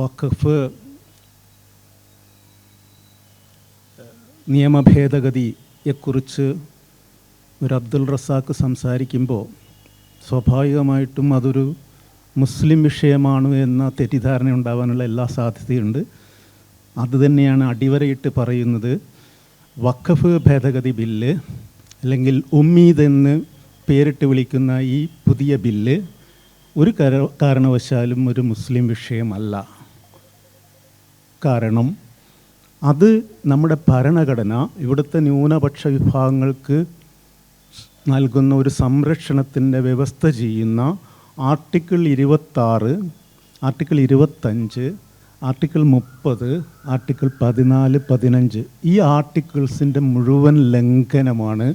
വഖഫ് നിയമഭേദഗതിയെക്കുറിച്ച് ഒരു അബ്ദുൾ റസാഖ് സംസാരിക്കുമ്പോൾ സ്വാഭാവികമായിട്ടും അതൊരു മുസ്ലിം വിഷയമാണ് എന്ന തെറ്റിദ്ധാരണ ഉണ്ടാകാനുള്ള എല്ലാ സാധ്യതയുണ്ട്. അതുതന്നെയാണ് അടിവരയിട്ട് പറയുന്നത്. വഖഫ് ഭേദഗതി ബില്ല് അല്ലെങ്കിൽ ഉമ്മീദ് എന്ന് പേരിട്ട് വിളിക്കുന്ന ഈ പുതിയ ബില്ല് ഒരു കാരണവശാലും ഒരു മുസ്ലിം വിഷയമല്ല. കാരണം അത് നമ്മുടെ ഭരണഘടന ഇവിടുത്തെ ന്യൂനപക്ഷ വിഭാഗങ്ങൾക്ക് നൽകുന്ന ഒരു സംരക്ഷണത്തിൻ്റെ വ്യവസ്ഥ ചെയ്യുന്ന ആർട്ടിക്കിൾ 26, ആർട്ടിക്കിൾ 25, ആർട്ടിക്കിൾ 30, ആർട്ടിക്കിൾ 14, 15 ഈ ആർട്ടിക്കിൾസിൻ്റെ മുഴുവൻ ലംഘനമാണ്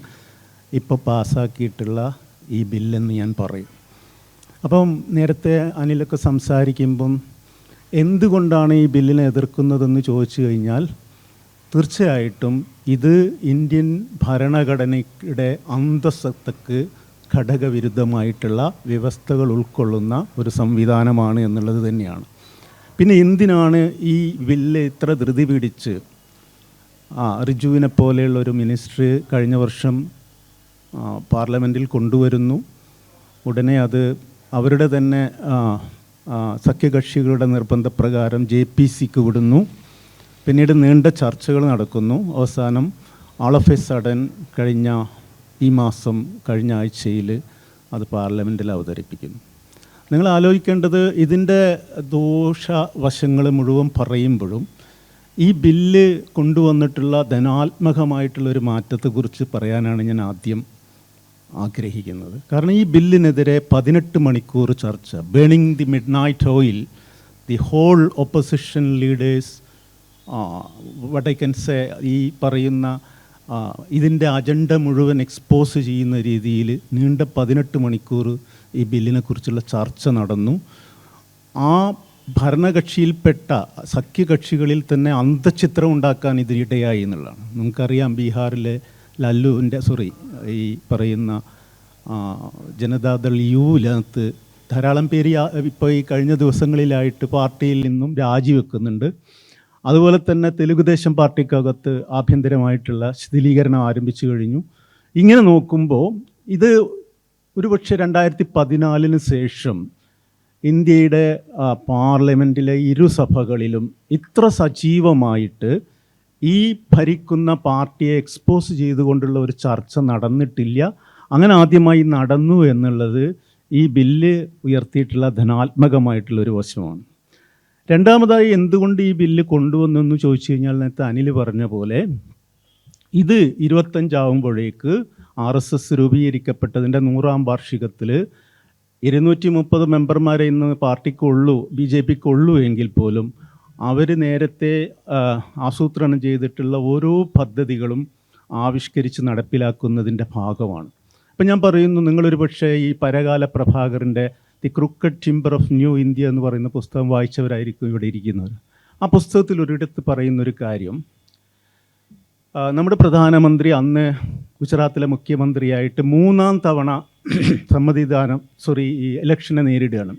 ഇപ്പോൾ പാസ്സാക്കിയിട്ടുള്ള ഈ ബില്ലെന്ന് ഞാൻ പറയും. അപ്പം നേരത്തെ അനിലൊക്കെ സംസാരിക്കുമ്പം എന്തുകൊണ്ടാണ് ഈ ബില്ലിനെ എതിർക്കുന്നതെന്ന് ചോദിച്ചു കഴിഞ്ഞാൽ തീർച്ചയായിട്ടും ഇത് ഇന്ത്യൻ ഭരണഘടനയുടെ അന്തസ്സത്തക്ക് ഘടകവിരുദ്ധമായിട്ടുള്ള വ്യവസ്ഥകൾ ഉൾക്കൊള്ളുന്ന ഒരു സംവിധാനമാണ് എന്നുള്ളത് തന്നെയാണ്. പിന്നെ എന്തിനാണ് ഈ ബില്ല് ഇത്ര ധൃതി പിടിച്ച് റിജുവിനെ പോലെയുള്ള ഒരു മിനിസ്റ്റർ കഴിഞ്ഞ വർഷം പാർലമെൻറ്റിൽ കൊണ്ടുവരുന്നു, ഉടനെ അത് അവരുടെ തന്നെ സഖ്യകക്ഷികളുടെ നിർബന്ധപ്രകാരം JPCക്ക് വിടുന്നു, പിന്നീട് നീണ്ട ചർച്ചകൾ നടക്കുന്നു, അവസാനം ഓൾ ഓഫ് എ സഡൻ കഴിഞ്ഞ ആഴ്ചയിൽ അത് പാർലമെൻറ്റിൽ അവതരിപ്പിക്കുന്നു. നിങ്ങൾ ആലോചിക്കേണ്ടത് ഇതിൻ്റെ ദോഷവശങ്ങൾ മുഴുവൻ പറയുമ്പോഴും ഈ ബില്ല് കൊണ്ടുവന്നിട്ടുള്ള ധനാത്മകമായിട്ടുള്ളൊരു മാറ്റത്തെക്കുറിച്ച് പറയാനാണ് ഞാൻ ആദ്യം ആഗ്രഹിക്കുന്നത്. കാരണം ഈ ബില്ലിനെതിരെ 18 മണിക്കൂർ ചർച്ച, burning the midnight oil, the whole opposition leaders, what I can say, ഈ പറയുന്ന ഇതിൻ്റെ അജണ്ട മുഴുവൻ എക്സ്പോസ് ചെയ്യുന്ന രീതിയിൽ നീണ്ട 18 മണിക്കൂർ ഈ ബില്ലിനെക്കുറിച്ചുള്ള ചർച്ച നടന്നു. ആ ഭരണകക്ഷിയിൽപ്പെട്ട സഖ്യകക്ഷികളിൽ തന്നെ അന്തഃഛിദ്രം ഉണ്ടാക്കാൻ ഇതിനിടയായി എന്നുള്ളതാണ്. നമുക്കറിയാം, ബീഹാറിലെ ഈ പറയുന്ന ജനതാദൾ യുവിനകത്ത് ധാരാളം പേര് ഇപ്പോൾ ഈ കഴിഞ്ഞ ദിവസങ്ങളിലായിട്ട് പാർട്ടിയിൽ നിന്നും രാജിവെക്കുന്നുണ്ട്. അതുപോലെ തന്നെ തെലുഗുദേശം പാർട്ടിക്കകത്ത് ആഭ്യന്തരമായിട്ടുള്ള ശിഥിലീകരണം ആരംഭിച്ചു കഴിഞ്ഞു. ഇങ്ങനെ നോക്കുമ്പോൾ ഇത് ഒരുപക്ഷെ 2014 ശേഷം ഇന്ത്യയുടെ പാർലമെൻറ്റിലെ ഇരുസഭകളിലും ഇത്ര സജീവമായിട്ട് ഈ ഭരിക്കുന്ന പാർട്ടിയെ എക്സ്പോസ് ചെയ്തുകൊണ്ടുള്ള ഒരു ചർച്ച നടന്നിട്ടില്ല. അങ്ങനെ ആദ്യമായി നടന്നു എന്നുള്ളത് ഈ ബില്ല് ഉയർത്തിയിട്ടുള്ള ധനാത്മകമായിട്ടുള്ളൊരു വശമാണ്. രണ്ടാമതായി എന്തുകൊണ്ട് ഈ ബില്ല് കൊണ്ടുവന്നെന്ന് ചോദിച്ചു കഴിഞ്ഞാൽ നേരത്തെ അനിൽ പറഞ്ഞ പോലെ ഇത് 25 ആകുമ്പോഴേക്ക് RSS രൂപീകരിക്കപ്പെട്ടതിൻ്റെ 100ാം വാർഷികത്തിൽ 230 മെമ്പർമാരെ ഇന്ന് പാർട്ടിക്കുള്ളൂ, BJPക്കുള്ളൂ എങ്കിൽ പോലും അവർ നേരത്തെ ആസൂത്രണം ചെയ്തിട്ടുള്ള ഓരോ പദ്ധതികളും ആവിഷ്കരിച്ച് നടപ്പിലാക്കുന്നതിൻ്റെ ഭാഗമാണ്. ഇപ്പം ഞാൻ പറയുന്നു, നിങ്ങളൊരു പക്ഷേ ഈ പരകാല പ്രഭാകറിൻ്റെ the crooked timber of new India എന്ന് പറയുന്ന പുസ്തകം വായിച്ചവരായിരിക്കും ഇവിടെ ഇരിക്കുന്നവർ. ആ പുസ്തകത്തിൽ ഒരിടത്ത് പറയുന്നൊരു കാര്യം, നമ്മുടെ പ്രധാനമന്ത്രി അന്ന് ഗുജറാത്തിലെ മുഖ്യമന്ത്രിയായിട്ട് 3ാം തവണ ഈ ഇലക്ഷനെ നേരിടുകയാണ്.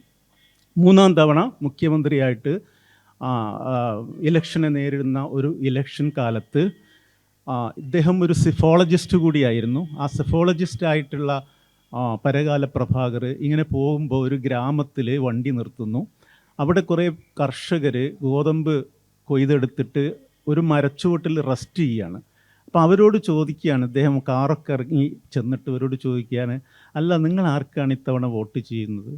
3ാം തവണ മുഖ്യമന്ത്രിയായിട്ട് ഇലക്ഷനെ നേരിടുന്ന ഒരു ഇലക്ഷൻ കാലത്ത് ഇദ്ദേഹം ഒരു സിഫോളജിസ്റ്റ് കൂടിയായിരുന്നു. ആ സിഫോളജിസ്റ്റായിട്ടുള്ള പരകാല പ്രഭാകർ ഇങ്ങനെ പോകുമ്പോൾ ഒരു ഗ്രാമത്തിൽ വണ്ടി നിർത്തുന്നു. അവിടെ കുറേ കർഷകർ ഗോതമ്പ് കൊയ്തെടുത്തിട്ട് ഒരു മരച്ചുവട്ടിൽ റെസ്റ്റ് ചെയ്യുകയാണ്. അപ്പോൾ അവരോട് ചോദിക്കുകയാണ്, ഇദ്ദേഹം കാറൊക്കെ ഇറങ്ങി ചെന്നിട്ട് അവരോട് ചോദിക്കുകയാണ്, അല്ല, നിങ്ങൾ ആർക്കാണ് ഇത്തവണ വോട്ട് ചെയ്യുന്നത്?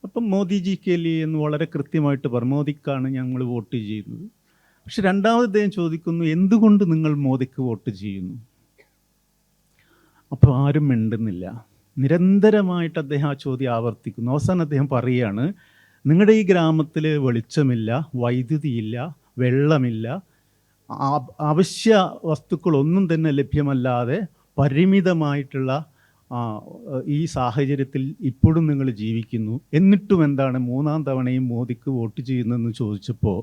അപ്പം മോദിജിക്ക് എന്ന് വളരെ കൃത്യമായിട്ട് പറഞ്ഞു, മോദിക്കാണ് ഞങ്ങൾ വോട്ട് ചെയ്യുന്നത്. പക്ഷെ രണ്ടാമത് അദ്ദേഹം ചോദിക്കുന്നു, എന്തുകൊണ്ട് നിങ്ങൾ മോദിക്ക് വോട്ട് ചെയ്യുന്നു? അപ്പോൾ ആരും മിണ്ടുന്നില്ല. നിരന്തരമായിട്ട് അദ്ദേഹം ആ ചോദ്യം ആവർത്തിക്കുന്നു. അവസാനം അദ്ദേഹം പറയുകയാണ്, നിങ്ങളുടെ ഈ ഗ്രാമത്തിൽ വെളിച്ചമില്ല, വൈദ്യുതിയില്ല, വെള്ളമില്ല, അവശ്യ വസ്തുക്കളൊന്നും തന്നെ ലഭ്യമല്ലാതെ പരിമിതമായിട്ടുള്ള ഈ സാഹചര്യത്തിൽ ഇപ്പോഴും നിങ്ങൾ ജീവിക്കുന്നു. എന്നിട്ടും എന്താണ് 3ാം തവണയും മോദിക്ക് വോട്ട് ചെയ്യുന്നതെന്ന് ചോദിച്ചപ്പോൾ,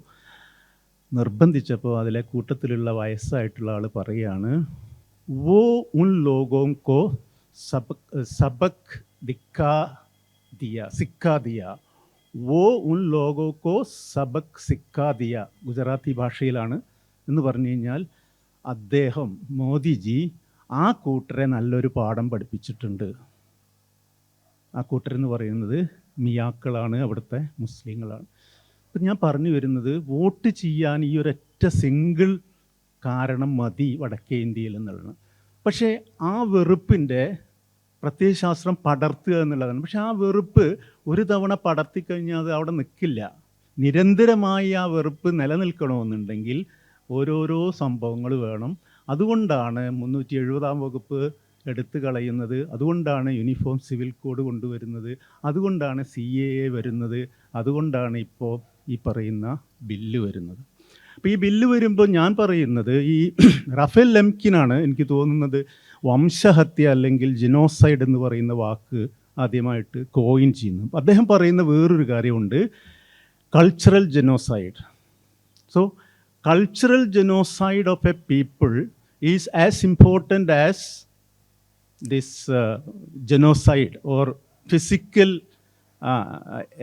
നിർബന്ധിച്ചപ്പോൾ അതിലെ കൂട്ടത്തിലുള്ള വയസ്സായിട്ടുള്ള ആൾ പറയുകയാണ്, वो उन लोगों को सबक सिखा दिया വോ ഉൻ ലോഗോ കോ സബക് സിക്കാ ദിയ, ഗുജറാത്തി ഭാഷയിലാണ്. എന്ന് പറഞ്ഞു കഴിഞ്ഞാൽ അദ്ദേഹം, മോദിജി, ആ കൂട്ടരെ നല്ലൊരു പാഠം പഠിപ്പിച്ചിട്ടുണ്ട്. ആ കൂട്ടരെന്ന് പറയുന്നത് മിയാക്കളാണ്, അവിടുത്തെ മുസ്ലിങ്ങളാണ്. അപ്പം ഞാൻ പറഞ്ഞു വരുന്നത്, വോട്ട് ചെയ്യാൻ ഈ ഒരൊറ്റ സിംഗിൾ കാരണം മതി വടക്കേ ഇന്ത്യയിൽ എന്നുള്ളതാണ്. പക്ഷേ ആ വെറുപ്പിൻ്റെ പ്രത്യയശാസ്ത്രം പടർത്തുക എന്നുള്ളതാണ്. പക്ഷെ ആ വെറുപ്പ് ഒരു തവണ പടർത്തിക്കഴിഞ്ഞാൽ അത് അവിടെ നിൽക്കില്ല. നിരന്തരമായി ആ വെറുപ്പ് നിലനിൽക്കണമെന്നുണ്ടെങ്കിൽ ഓരോരോ സംഭവങ്ങൾ വേണം. അതുകൊണ്ടാണ് 370 വകുപ്പ് എടുത്തു കളയുന്നത്, അതുകൊണ്ടാണ് യൂണിഫോം സിവിൽ കോഡ് കൊണ്ടുവരുന്നത്, അതുകൊണ്ടാണ് CAA വരുന്നത്, അതുകൊണ്ടാണ് ഇപ്പോൾ ഈ പറയുന്ന ബില്ല് വരുന്നത്. അപ്പോൾ ഈ ബില്ല് വരുമ്പോൾ ഞാൻ പറയുന്നത്, ഈ റഫേൽ ലെംകിനാണ് എനിക്ക് തോന്നുന്നത് വംശഹത്യ അല്ലെങ്കിൽ ജിനോസൈഡ് എന്ന് പറയുന്ന വാക്ക് ആദ്യമായിട്ട് കോയിൻ ചെയ്യുന്നു. അദ്ദേഹം പറയുന്ന വേറൊരു കാര്യമുണ്ട്, cultural genocide. So cultural genocide of a people is as important as this genocide or physical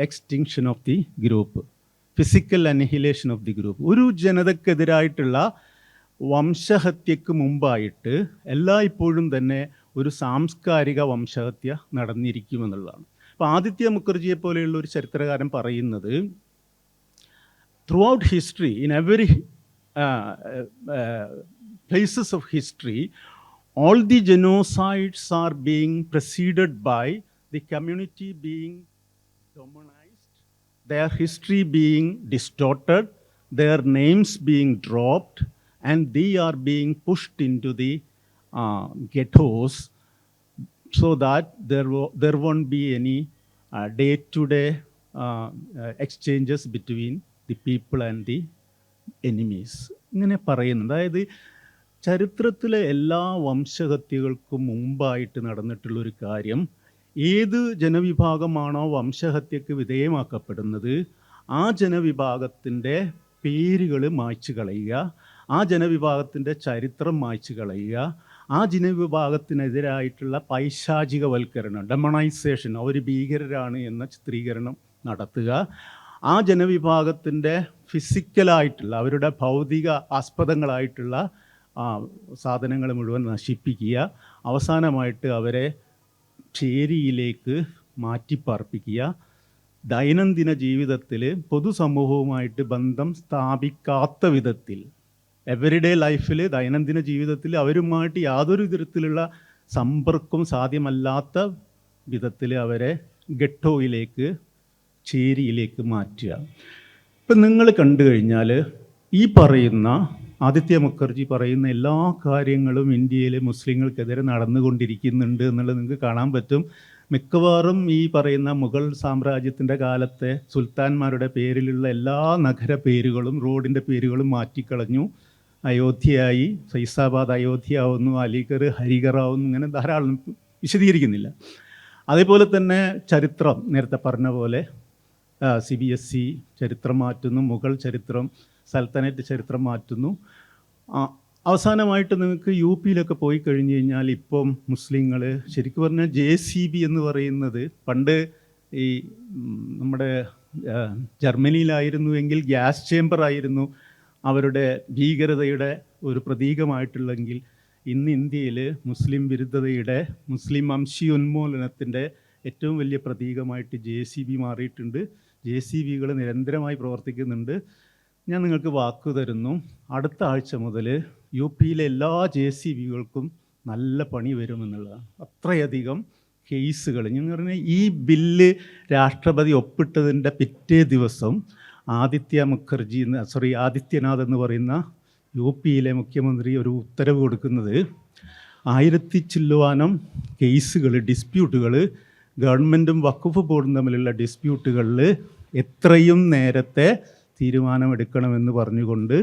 extinction of the group, physical annihilation of the group. ഒരു ജനതക്കെതിരായിട്ടുള്ള വംശഹത്യക്ക് മുമ്പായിട്ട് എല്ലായ്പ്പോഴും തന്നെ ഒരു സാംസ്കാരിക വംശഹത്യ നടന്നിരിക്കുമെന്നുള്ളതാണ്. അപ്പോൾ ആദിത്യ മുഖർജിയെ പോലെയുള്ള ഒരു ചരിത്രകാരൻ പറയുന്നത്, through out history, in every places of history, all the genocides are being preceded by the community being demonized, their history being distorted, their names being dropped, and they are being pushed into the ghettos, so that there won't be any day-to-day exchanges between the people and the enemies. ഇങ്ങനെ പറയുന്നു. അതായത് ചരിത്രത്തിലെ എല്ലാ വംശഹത്യകൾക്കും മുമ്പായിട്ട് നടന്നിട്ടുള്ളൊരു കാര്യം, ഏത് ജനവിഭാഗമാണോ വംശഹത്യക്ക് വിധേയമാക്കപ്പെടുന്നത് ആ ജനവിഭാഗത്തിൻ്റെ പേരുകൾ മായ്ച്ചു കളയുക, ആ ജനവിഭാഗത്തിൻ്റെ ചരിത്രം മായ്ച്ചു കളയുക, ആ ജനവിഭാഗത്തിനെതിരായിട്ടുള്ള പൈശാചികവൽക്കരണം, ഡെമണൈസേഷൻ, അവർ ഭീകരരാണ് എന്ന ചിത്രീകരണം നടത്തുക, ആ ജനവിഭാഗത്തിൻ്റെ ഫിസിക്കലായിട്ടുള്ള അവരുടെ ഭൗതിക ആസ്പദങ്ങളായിട്ടുള്ള സാധനങ്ങൾ മുഴുവൻ നശിപ്പിക്കുക, അവസാനമായിട്ട് അവരെ ചേരിയിലേക്ക് മാറ്റിപ്പാർപ്പിക്കുക, ദൈനംദിന ജീവിതത്തിൽ പൊതുസമൂഹവുമായിട്ട് ബന്ധം സ്ഥാപിക്കാത്ത വിധത്തിൽ, എവരിഡേ ലൈഫിൽ, ദൈനംദിന ജീവിതത്തിൽ അവരുമായിട്ട് യാതൊരു തരത്തിലുള്ള സമ്പർക്കവും സാധ്യമല്ലാത്ത വിധത്തിൽ അവരെ ഗെട്ടോയിലേക്ക്, ചേരിയിലേക്ക് മാറ്റുക. ഇപ്പം നിങ്ങൾ കണ്ടു കഴിഞ്ഞാൽ ഈ പറയുന്ന ആദിത്യ മുഖർജി പറയുന്ന എല്ലാ കാര്യങ്ങളും ഇന്ത്യയിലെ മുസ്ലിങ്ങൾക്കെതിരെ നടന്നുകൊണ്ടിരിക്കുന്നുണ്ട് എന്നുള്ളത് നിങ്ങൾക്ക് കാണാൻ പറ്റും. മിക്കവാറും ഈ പറയുന്ന മുഗൾ സാമ്രാജ്യത്തിൻ്റെ കാലത്തെ സുൽത്താൻമാരുടെ പേരിലുള്ള എല്ലാ നഗര പേരുകളും റോഡിൻ്റെ പേരുകളും മാറ്റിക്കളഞ്ഞു. അയോധ്യയായി, ഫൈസാബാദ് അയോധ്യ ആവുന്നു, അലിഗർ ഹരിഗർ ആവുന്നു, ഇങ്ങനെ ധാരാളം വിശദീകരിക്കുന്നില്ല. അതേപോലെ തന്നെ ചരിത്രം നേരത്തെ പറഞ്ഞ പോലെ CBSE ചരിത്രം മാറ്റുന്നു, മുഗൾ ചരിത്രം, സൽത്തനറ്റ് ചരിത്രം മാറ്റുന്നു. അവസാനമായിട്ട് നിങ്ങൾക്ക് UP-യിലൊക്കെ പോയി കഴിഞ്ഞ് കഴിഞ്ഞാൽ ഇപ്പം മുസ്ലിങ്ങൾ ശരിക്കും പറഞ്ഞാൽ JCB എന്ന് പറയുന്നത് പണ്ട് ഈ നമ്മുടെ ജർമ്മനിയിലായിരുന്നുവെങ്കിൽ ഗ്യാസ് ചേമ്പർ ആയിരുന്നു അവരുടെ ഭീകരതയുടെ ഒരു പ്രതീകമായിട്ടുള്ളെങ്കിൽ, ഇന്ന് ഇന്ത്യയിൽ മുസ്ലിം വിരുദ്ധതയുടെ, മുസ്ലിം വംശീയോന്മൂലനത്തിൻ്റെ ഏറ്റവും വലിയ പ്രതീകമായിട്ട് JCB മാറിയിട്ടുണ്ട്. JCBകൾ നിരന്തരമായി പ്രവർത്തിക്കുന്നുണ്ട്. ഞാൻ നിങ്ങൾക്ക് വാക്ക് തരുന്നു, അടുത്ത ആഴ്ച മുതൽ UP-യിലെ എല്ലാ JCBകൾക്കും നല്ല പണി വരുമെന്നുള്ളതാണ്. അത്രയധികം കേസുകൾ. ഞാൻ പറഞ്ഞാൽ ഈ ബില്ല് രാഷ്ട്രപതി ഒപ്പിട്ടതിൻ്റെ പിറ്റേ ദിവസം ആദിത്യനാഥ് എന്ന് പറയുന്ന UP-യിലെ മുഖ്യമന്ത്രി ഒരു ഉത്തരവ് കൊടുക്കുന്നത്, 1000 ചില്ലുവാനം കേസുകൾ, ഡിസ്പ്യൂട്ടുകൾ, ഗവൺമെൻറ്റും വഖഫ് ബോർഡും തമ്മിലുള്ള ഡിസ്പ്യൂട്ടുകളിൽ എത്രയും നേരത്തെ തീരുമാനമെടുക്കണമെന്ന് പറഞ്ഞുകൊണ്ട്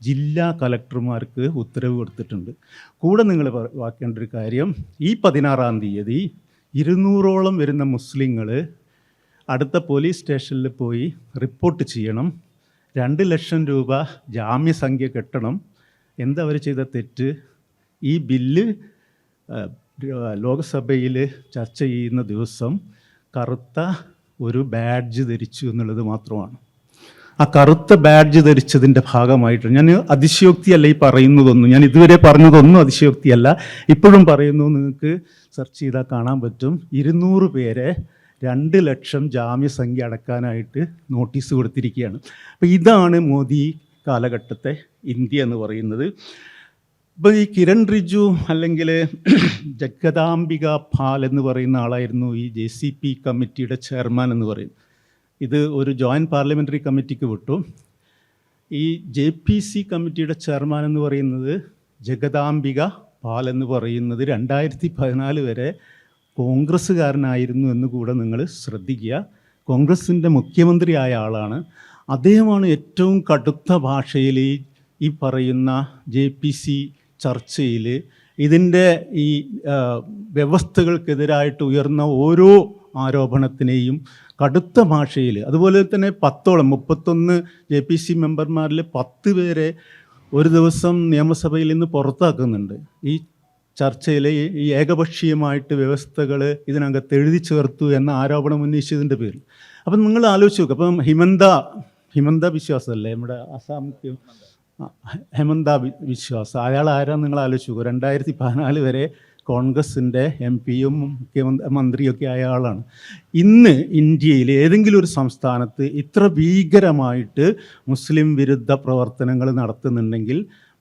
ജില്ലാ കളക്ടർമാർക്ക് ഉത്തരവ് കൊടുത്തിട്ടുണ്ട്. കൂടെ നിങ്ങൾ വാക്കേണ്ട ഒരു കാര്യം, ഈ 16-ാം തീയതി 200ഓളം വരുന്ന മുസ്ലിങ്ങൾ അടുത്ത പോലീസ് സ്റ്റേഷനിൽ പോയി റിപ്പോർട്ട് ചെയ്യണം. 2 ലക്ഷം രൂപ ജാമ്യസംഖ്യ കെട്ടണം. എന്താ അവർ ചെയ്ത തെറ്റ്? ഈ ബില്ല് ലോകസഭയിൽ ചർച്ച ചെയ്യുന്ന ദിവസം കറുത്ത ഒരു ബാഡ്ജ് ധരിച്ചു എന്നുള്ളത് മാത്രമാണ്. ആ കറുത്ത ബാഡ്ജ് ധരിച്ചതിൻ്റെ ഭാഗമായിട്ട്, ഞാൻ അതിശയോക്തിയല്ല ഈ പറയുന്നതൊന്നും, ഞാൻ ഇതുവരെ പറഞ്ഞതൊന്നും അതിശയോക്തിയല്ല, ഇപ്പോഴും പറയുന്നു, നിങ്ങൾക്ക് സെർച്ച് ചെയ്താൽ കാണാൻ പറ്റും. 200 പേരെ 2 ലക്ഷം ജാമ്യസംഖ്യ അടക്കാനായിട്ട് നോട്ടീസ് കൊടുത്തിരിക്കുകയാണ്. അപ്പോൾ ഇതാണ് മോദി കാലഘട്ടത്തെ ഇന്ത്യ എന്ന് പറയുന്നത്. ഇപ്പോൾ ഈ കിരൺ റിജു അല്ലെങ്കിൽ ജഗദാംബിക പാൽ എന്ന് പറയുന്ന ആളായിരുന്നു ഈ JCP കമ്മിറ്റിയുടെ ചെയർമാൻ എന്ന് പറയും. ഇത് ഒരു ജോയിൻറ്റ് പാർലമെൻ്ററി കമ്മിറ്റിക്ക് വിട്ടു. ഈ JPC കമ്മിറ്റിയുടെ ചെയർമാൻ എന്ന് പറയുന്നത് ജഗദാംബിക പാൽ എന്ന് പറയുന്നത് 2014 വരെ കോൺഗ്രസ്സുകാരനായിരുന്നു എന്ന് കൂടെ നിങ്ങൾ ശ്രദ്ധിക്കുക. കോൺഗ്രസിൻ്റെ മുഖ്യമന്ത്രിയായ ആളാണ്. അദ്ദേഹമാണ് ഏറ്റവും കടുത്ത ഭാഷയിൽ ഈ പറയുന്ന JPC ചർച്ചയിൽ ഇതിൻ്റെ ഈ വ്യവസ്ഥകൾക്കെതിരായിട്ട് ഉയർന്ന ഓരോ ആരോപണത്തിനെയും കടുത്ത ഭാഷയിൽ, അതുപോലെ തന്നെ 31 JPC മെമ്പർമാരിൽ 10 പേരെ ഒരു ദിവസം നിയമസഭയിൽ നിന്ന് പുറത്താക്കുന്നുണ്ട്. ഈ ചർച്ചയിൽ ഈ ഏകപക്ഷീയമായിട്ട് വ്യവസ്ഥകൾ ഇതിനകത്ത് എഴുതി ചേർത്തു എന്ന ആരോപണം ഉന്നയിച്ചതിൻ്റെ പേരിൽ. അപ്പം നിങ്ങൾ ആലോചിച്ച് നോക്കുക. അപ്പം ഹിമന്ത ബിശ്വാസല്ലേ നമ്മുടെ ആസാം ഹെമന്ത ബിശ്വാസ്, അയാൾ ആരാന്ന് നിങ്ങൾ ആലോചിച്ച് നോക്കുക. 2014 വരെ കോൺഗ്രസിൻ്റെ MP-യും മന്ത്രിയൊക്കെ ആയ ആളാണ്. ഇന്ന് ഇന്ത്യയിൽ ഏതെങ്കിലും ഒരു സംസ്ഥാനത്ത് ഇത്ര ഭീകരമായിട്ട് മുസ്ലിം വിരുദ്ധ പ്രവർത്തനങ്ങൾ നടത്തുന്നുണ്ടെങ്കിൽ,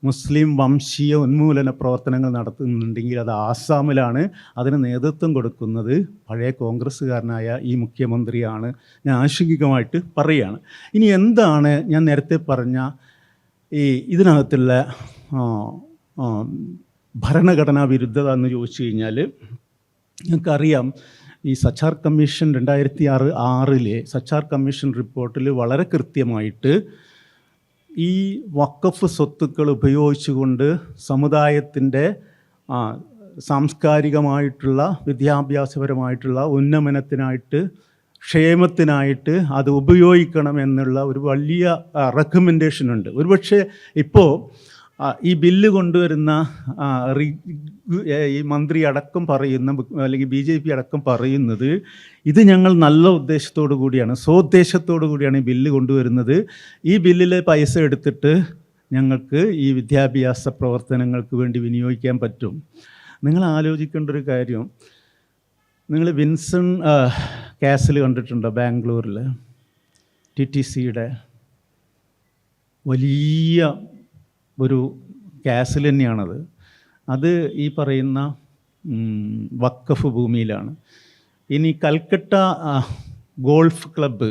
മുസ്ലിം വംശീയ ഉന്മൂലന പ്രവർത്തനങ്ങൾ നടത്തുന്നുണ്ടെങ്കിൽ അത് ആസാമിലാണ്. അതിന് നേതൃത്വം കൊടുക്കുന്നത് പഴയ കോൺഗ്രസ്സുകാരനായ ഈ മുഖ്യമന്ത്രിയാണ്. ഞാൻ ആശങ്കികമായിട്ട് പറയുകയാണ്. ഇനി എന്താണ് ഞാൻ നേരത്തെ പറഞ്ഞ ഈ ഇതിനകത്തുള്ള ഭരണഘടനാ വിരുദ്ധത എന്ന് ചോദിച്ചു കഴിഞ്ഞാൽ, ഞങ്ങൾക്കറിയാം ഈ സച്ചാർ കമ്മീഷൻ 2006 സച്ചാർ കമ്മീഷൻ റിപ്പോർട്ടിൽ വളരെ കൃത്യമായിട്ട് ഈ വഖഫ് സ്വത്തുക്കൾ ഉപയോഗിച്ചുകൊണ്ട് സമുദായത്തിൻ്റെ സാംസ്കാരികമായിട്ടുള്ള വിദ്യാഭ്യാസപരമായിട്ടുള്ള ഉന്നമനത്തിനായിട്ട് ക്ഷേമത്തിനായിട്ട് അത് ഉപയോഗിക്കണം എന്നുള്ള ഒരു വലിയ റെക്കമെൻഡേഷൻ ഉണ്ട്. ഒരുപക്ഷെ ഇപ്പോൾ ഈ ബില്ല് കൊണ്ടുവരുന്ന ഈ മന്ത്രി അടക്കം പറയുന്ന, അല്ലെങ്കിൽ BJP അടക്കം പറയുന്നത്, ഇത് ഞങ്ങൾ നല്ല ഉദ്ദേശത്തോടു കൂടിയാണ്, സ്വോദ്ദേശത്തോടു കൂടിയാണ് ഈ ബില്ല് കൊണ്ടുവരുന്നത്. ഈ ബില്ലിലെ പൈസ എടുത്തിട്ട് ഞങ്ങൾക്ക് ഈ വിദ്യാഭ്യാസ പ്രവർത്തനങ്ങൾക്ക് വേണ്ടി വിനിയോഗിക്കാൻ പറ്റും. നിങ്ങൾ ആലോചിക്കേണ്ട ഒരു കാര്യം, നിങ്ങൾ വിൻസൺ കാസിൽ കണ്ടിട്ടുണ്ടോ? ബാംഗ്ലൂരിൽ TTCയുടെ വലിയ ഒരു കാസിൽ തന്നെയാണത്. അത് ഈ പറയുന്ന വഖഫ് ഭൂമിയിലാണ്. ഇനി Calcutta golf club,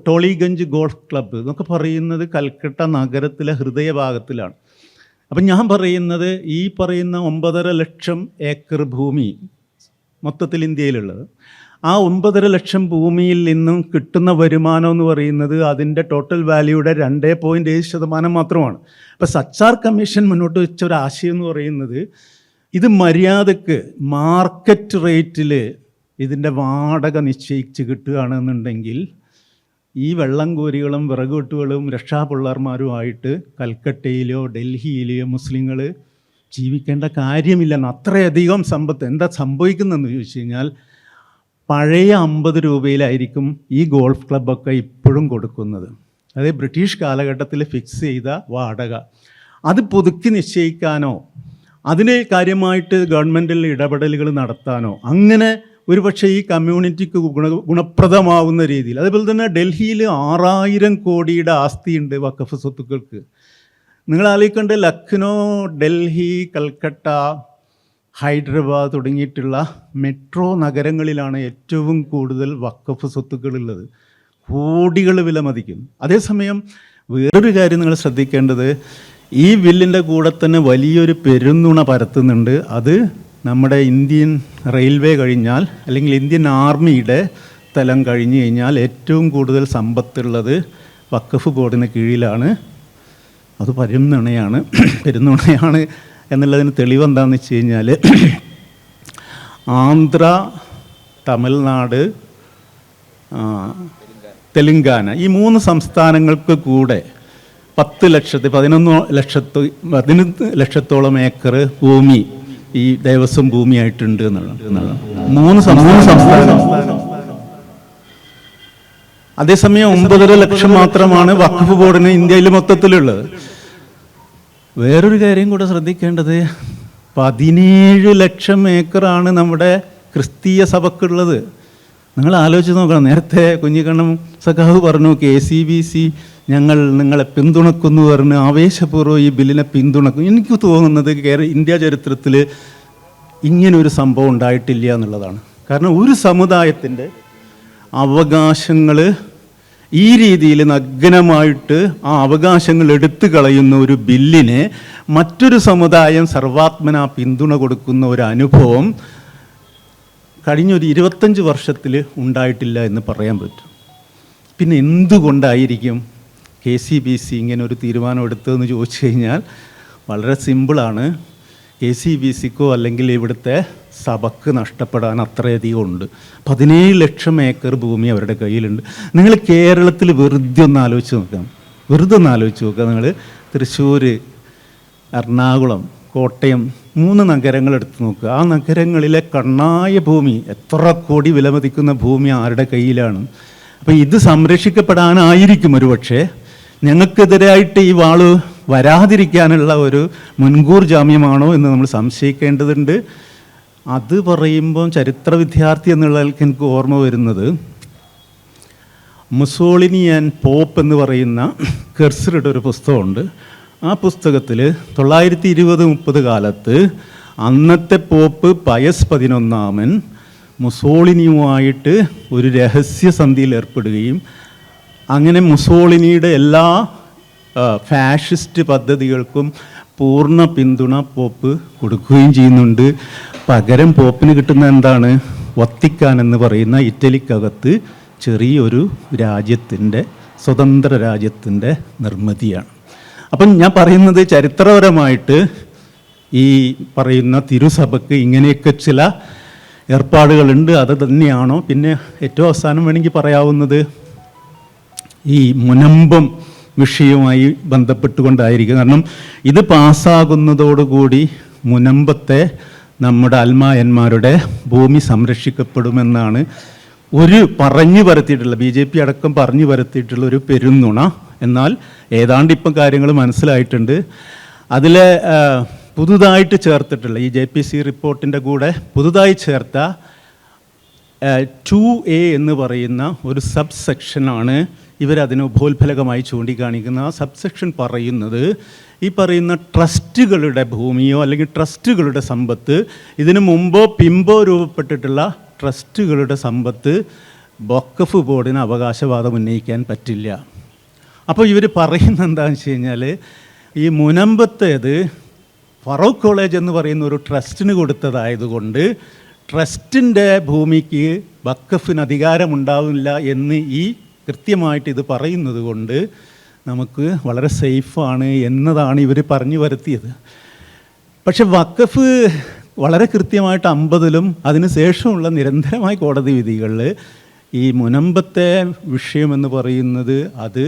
Tollygunge golf club എന്നൊക്കെ പറയുന്നത് കൽക്കട്ട നഗരത്തിലെ ഹൃദയഭാഗത്തിലാണ്. അപ്പം ഞാൻ പറയുന്നത്, ഈ പറയുന്ന 9.5 ലക്ഷം ഏക്കർ ഭൂമി മൊത്തത്തിൽ ഇന്ത്യയിലുള്ളത്, ആ 9.5 ലക്ഷം ഭൂമിയിൽ നിന്നും കിട്ടുന്ന വരുമാനം എന്ന് പറയുന്നത് അതിൻ്റെ ടോട്ടൽ വാല്യൂയുടെ 2.7% മാത്രമാണ്. അപ്പോൾ സച്ചാർ കമ്മീഷൻ മുന്നോട്ട് വെച്ച ഒരു ആശയം എന്ന് പറയുന്നത്, ഇത് മര്യാദക്ക് മാർക്കറ്റ് റേറ്റിൽ ഇതിൻ്റെ വാടക നിശ്ചയിച്ച് കിട്ടുകയാണെന്നുണ്ടെങ്കിൽ ഈ വെള്ളം കോരികളും വിറകുവെട്ടുകളും രക്ഷാപിള്ളർമാരുമായിട്ട് കൽക്കട്ടയിലോ ഡൽഹിയിലെയോ മുസ്ലിങ്ങൾ ജീവിക്കേണ്ട കാര്യമില്ലെന്ന്. അത്രയധികം സമ്പത്ത്. എന്താ സംഭവിക്കുന്നതെന്ന് ചോദിച്ചു കഴിഞ്ഞാൽ, പഴയ 50 രൂപയിലായിരിക്കും ഈ ഗോൾഫ് ക്ലബ്ബൊക്കെ ഇപ്പോഴും കൊടുക്കുന്നത്. അതായത് ബ്രിട്ടീഷ് കാലഘട്ടത്തിൽ ഫിക്സ് ചെയ്ത വാടക. അത് പുതുക്കി നിശ്ചയിക്കാനോ അതിന് കാര്യമായിട്ട് ഗവൺമെൻറ്റിൽ ഇടപെടലുകൾ നടത്താനോ, അങ്ങനെ ഒരുപക്ഷെ ഈ കമ്മ്യൂണിറ്റിക്ക് ഗുണപ്രദമാവുന്ന രീതിയിൽ. അതുപോലെ തന്നെ ഡൽഹിയിൽ 6000 കോടിയുടെ ആസ്തിയുണ്ട് വഖഫ് സ്വത്തുക്കൾക്ക്. നിങ്ങൾ ആലോചിക്കേണ്ട, ലക്നൗ, ഡൽഹി, കൽക്കട്ട, ഹൈദരാബാദ് തുടങ്ങിയിട്ടുള്ള മെട്രോ നഗരങ്ങളിലാണ് ഏറ്റവും കൂടുതൽ വഖഫ് സ്വത്തുക്കളുള്ളത്. കോടികൾ വില മതിക്കും. അതേസമയം വേറൊരു കാര്യം നിങ്ങൾ ശ്രദ്ധിക്കേണ്ടത്, ഈ ബില്ലിൻ്റെ കൂടെ തന്നെ വലിയൊരു പെരുന്നുണ പരത്തുന്നുണ്ട്. അത് നമ്മുടെ ഇന്ത്യൻ റെയിൽവേ കഴിഞ്ഞാൽ, അല്ലെങ്കിൽ ഇന്ത്യൻ ആർമിയുടെ തലം കഴിഞ്ഞു കഴിഞ്ഞാൽ ഏറ്റവും കൂടുതൽ സമ്പത്തുള്ളത് വഖഫ് ബോർഡിന് കീഴിലാണ്. അത് പെരുന്നുണയാണ് എന്നുള്ളതിന് തെളിവെന്താണെന്ന് വെച്ച് കഴിഞ്ഞാൽ, ആന്ധ്ര, തമിഴ്നാട്, തെലുങ്കാന, ഈ 3 സംസ്ഥാനങ്ങൾക്ക് കൂടെ 11 ലക്ഷത്തോളം ഏക്കർ ഭൂമി ഈ ദേവസ്വം ഭൂമിയായിട്ടുണ്ട് എന്നുള്ളത്. 3 സംസ്ഥാനം അതേസമയം 9.5 ലക്ഷം മാത്രമാണ് വഖഫ് ബോർഡിന് ഇന്ത്യയിൽ മൊത്തത്തിലുള്ളത്. വേറൊരു കാര്യം കൂടെ ശ്രദ്ധിക്കേണ്ടത്, 17 ലക്ഷം ഏക്കറാണ് നമ്മുടെ ക്രിസ്തീയ സഭക്കുള്ളത്. നിങ്ങൾ ആലോചിച്ച് നോക്കണം. നേരത്തെ കുഞ്ഞിക്കണ്ണം സഖാവ് പറഞ്ഞു KCBC ഞങ്ങൾ നിങ്ങളെ പിന്തുണക്കുന്നു പറഞ്ഞ് ആവേശപൂർവ്വം ഈ ബില്ലിനെ പിന്തുണക്കും. എനിക്ക് തോന്നുന്നത് ഇന്ത്യ ചരിത്രത്തിൽ ഇങ്ങനൊരു സംഭവം ഉണ്ടായിട്ടില്ല എന്നുള്ളതാണ്. കാരണം ഒരു സമുദായത്തിൻ്റെ അവകാശങ്ങൾ ഈ രീതിയിൽ നഗ്നമായിട്ട് ആ അവകാശങ്ങൾ എടുത്തു കളയുന്ന ഒരു ബില്ലിനെ മറ്റൊരു സമുദായം സർവാത്മന പിന്തുണ കൊടുക്കുന്ന ഒരു അനുഭവം കഴിഞ്ഞൊരു 25 വർഷത്തിൽ ഉണ്ടായിട്ടില്ല എന്ന് പറയാൻ പറ്റും. പിന്നെ എന്തുകൊണ്ടായിരിക്കും KCBC ഇങ്ങനെ ഒരു തീരുമാനം എടുത്തതെന്ന് ചോദിച്ചു കഴിഞ്ഞാൽ വളരെ സിമ്പിളാണ്. KCBCക്കോ അല്ലെങ്കിൽ ഇവിടുത്തെ സഭക്ക് നഷ്ടപ്പെടാൻ അത്രയധികം ഉണ്ട്. 17 ലക്ഷം ഏക്കർ ഭൂമി അവരുടെ കയ്യിലുണ്ട്. നിങ്ങൾ കേരളത്തിൽ വെറുതെ ഒന്ന് ആലോചിച്ച് നോക്കാം. നിങ്ങൾ തൃശ്ശൂർ, എറണാകുളം, കോട്ടയം 3 നഗരങ്ങൾ എടുത്ത് നോക്കുക. ആ നഗരങ്ങളിലെ കണ്ണായ ഭൂമി, എത്ര കോടി വിലമതിക്കുന്ന ഭൂമി ആരുടെ കയ്യിലാണ്? അപ്പോൾ ഇത് സംരക്ഷിക്കപ്പെടാനായിരിക്കും ഒരുപക്ഷെ ഞങ്ങൾക്കെതിരായിട്ട് ഈ വാള് വരാതിരിക്കാനുള്ള ഒരു മുൻകൂർ ജാമ്യമാണോ എന്ന് നമ്മൾ സംശയിക്കേണ്ടതുണ്ട്. അത് പറയുമ്പം ചരിത്ര വിദ്യാർത്ഥി എന്നുള്ളതിൽ എനിക്ക് ഓർമ്മ വരുന്നത് മുസോളിനി ആൻഡ് പോപ്പ് എന്ന് പറയുന്ന കെർസറുടെ ഒരു പുസ്തകമുണ്ട്. ആ പുസ്തകത്തിൽ 1920-30 കാലത്ത് അന്നത്തെ പോപ്പ് പയസ് 11 മുസോളിനിയുമായിട്ട് ഒരു രഹസ്യസന്ധിയിൽ ഏർപ്പെടുകയും അങ്ങനെ മുസോളിനിയുടെ എല്ലാ ഫാഷിസ്റ്റ് പദ്ധതികൾക്കും പൂർണ്ണ പിന്തുണ പോപ്പ് കൊടുക്കുകയും ചെയ്യുന്നുണ്ട്. പകരം പോപ്പിന് കിട്ടുന്ന എന്താണ്? വത്തിക്കാൻ എന്ന് പറയുന്ന ഇറ്റലിക്കകത്ത് ചെറിയൊരു രാജ്യത്തിൻ്റെ, സ്വതന്ത്ര രാജ്യത്തിൻ്റെ നിർമ്മിതിയാണ്. അപ്പം ഞാൻ പറയുന്നത് ചരിത്രപരമായിട്ട് ഈ പറയുന്ന തിരുസഭയ്ക്ക് ഇങ്ങനെയൊക്കെ ചില ഏർപ്പാടുകളുണ്ട്. അത് തന്നെയാണോ? പിന്നെ ഏറ്റവും അവസാനം വേണമെങ്കിൽ പറയാവുന്നത് ഈ മുനമ്പം വിഷയവുമായി ബന്ധപ്പെട്ടുകൊണ്ടായിരിക്കും. കാരണം ഇത് പാസ്സാകുന്നതോടുകൂടി മുനമ്പത്തെ നമ്മുടെ അൽമായന്മാരുടെ ഭൂമി സംരക്ഷിക്കപ്പെടുമെന്നാണ് ഒരു പറഞ്ഞു വരുത്തിയിട്ടുള്ള BJP അടക്കം പറഞ്ഞു വരുത്തിയിട്ടുള്ള ഒരു പെരുന്നുണ. എന്നാൽ ഏതാണ്ട് ഇപ്പം കാര്യങ്ങൾ മനസ്സിലായിട്ടുണ്ട്. അതിലെ പുതുതായിട്ട് ചേർത്തിട്ടുള്ള ഈ JPC റിപ്പോർട്ടിൻ്റെ കൂടെ പുതുതായി ചേർത്ത 2A എന്ന് പറയുന്ന ഒരു സബ് സെക്ഷനാണ് ഇവരതിന് ഉപോത്ഫലകമായി ചൂണ്ടിക്കാണിക്കുന്നത്. ആ സബ് സെക്ഷൻ പറയുന്നത് ഈ പറയുന്ന ട്രസ്റ്റുകളുടെ ഭൂമിയോ അല്ലെങ്കിൽ ട്രസ്റ്റുകളുടെ സമ്പത്ത്, ഇതിനു മുമ്പോ പിമ്പോ രൂപപ്പെട്ടിട്ടുള്ള ട്രസ്റ്റുകളുടെ സമ്പത്ത് വഖഫ് ബോർഡിന് അവകാശവാദം ഉന്നയിക്കാൻ പറ്റില്ല. അപ്പോൾ ഇവർ പറയുന്നത് എന്താണെന്ന് വെച്ച് കഴിഞ്ഞാൽ ഈ മുനമ്പത്തേത് ഫറൂഖ് കോളേജ് എന്ന് പറയുന്ന ഒരു ട്രസ്റ്റിന് കൊടുത്തതായതുകൊണ്ട് ട്രസ്റ്റിൻ്റെ ഭൂമിക്ക് വഖഫിന് അധികാരമുണ്ടാവില്ല എന്ന് ഈ കൃത്യമായിട്ട് ഇത് പറയുന്നത് കൊണ്ട് നമുക്ക് വളരെ സേഫാണ് എന്നതാണ് ഇവർ പറഞ്ഞു വരുത്തിയത്. പക്ഷെ വഖഫ് വളരെ കൃത്യമായിട്ട് 50-ലും അതിന് ശേഷമുള്ള നിരന്തരമായ കോടതി വിധികളിൽ ഈ മുനമ്പത്തെ വിഷയമെന്ന് പറയുന്നത് അത്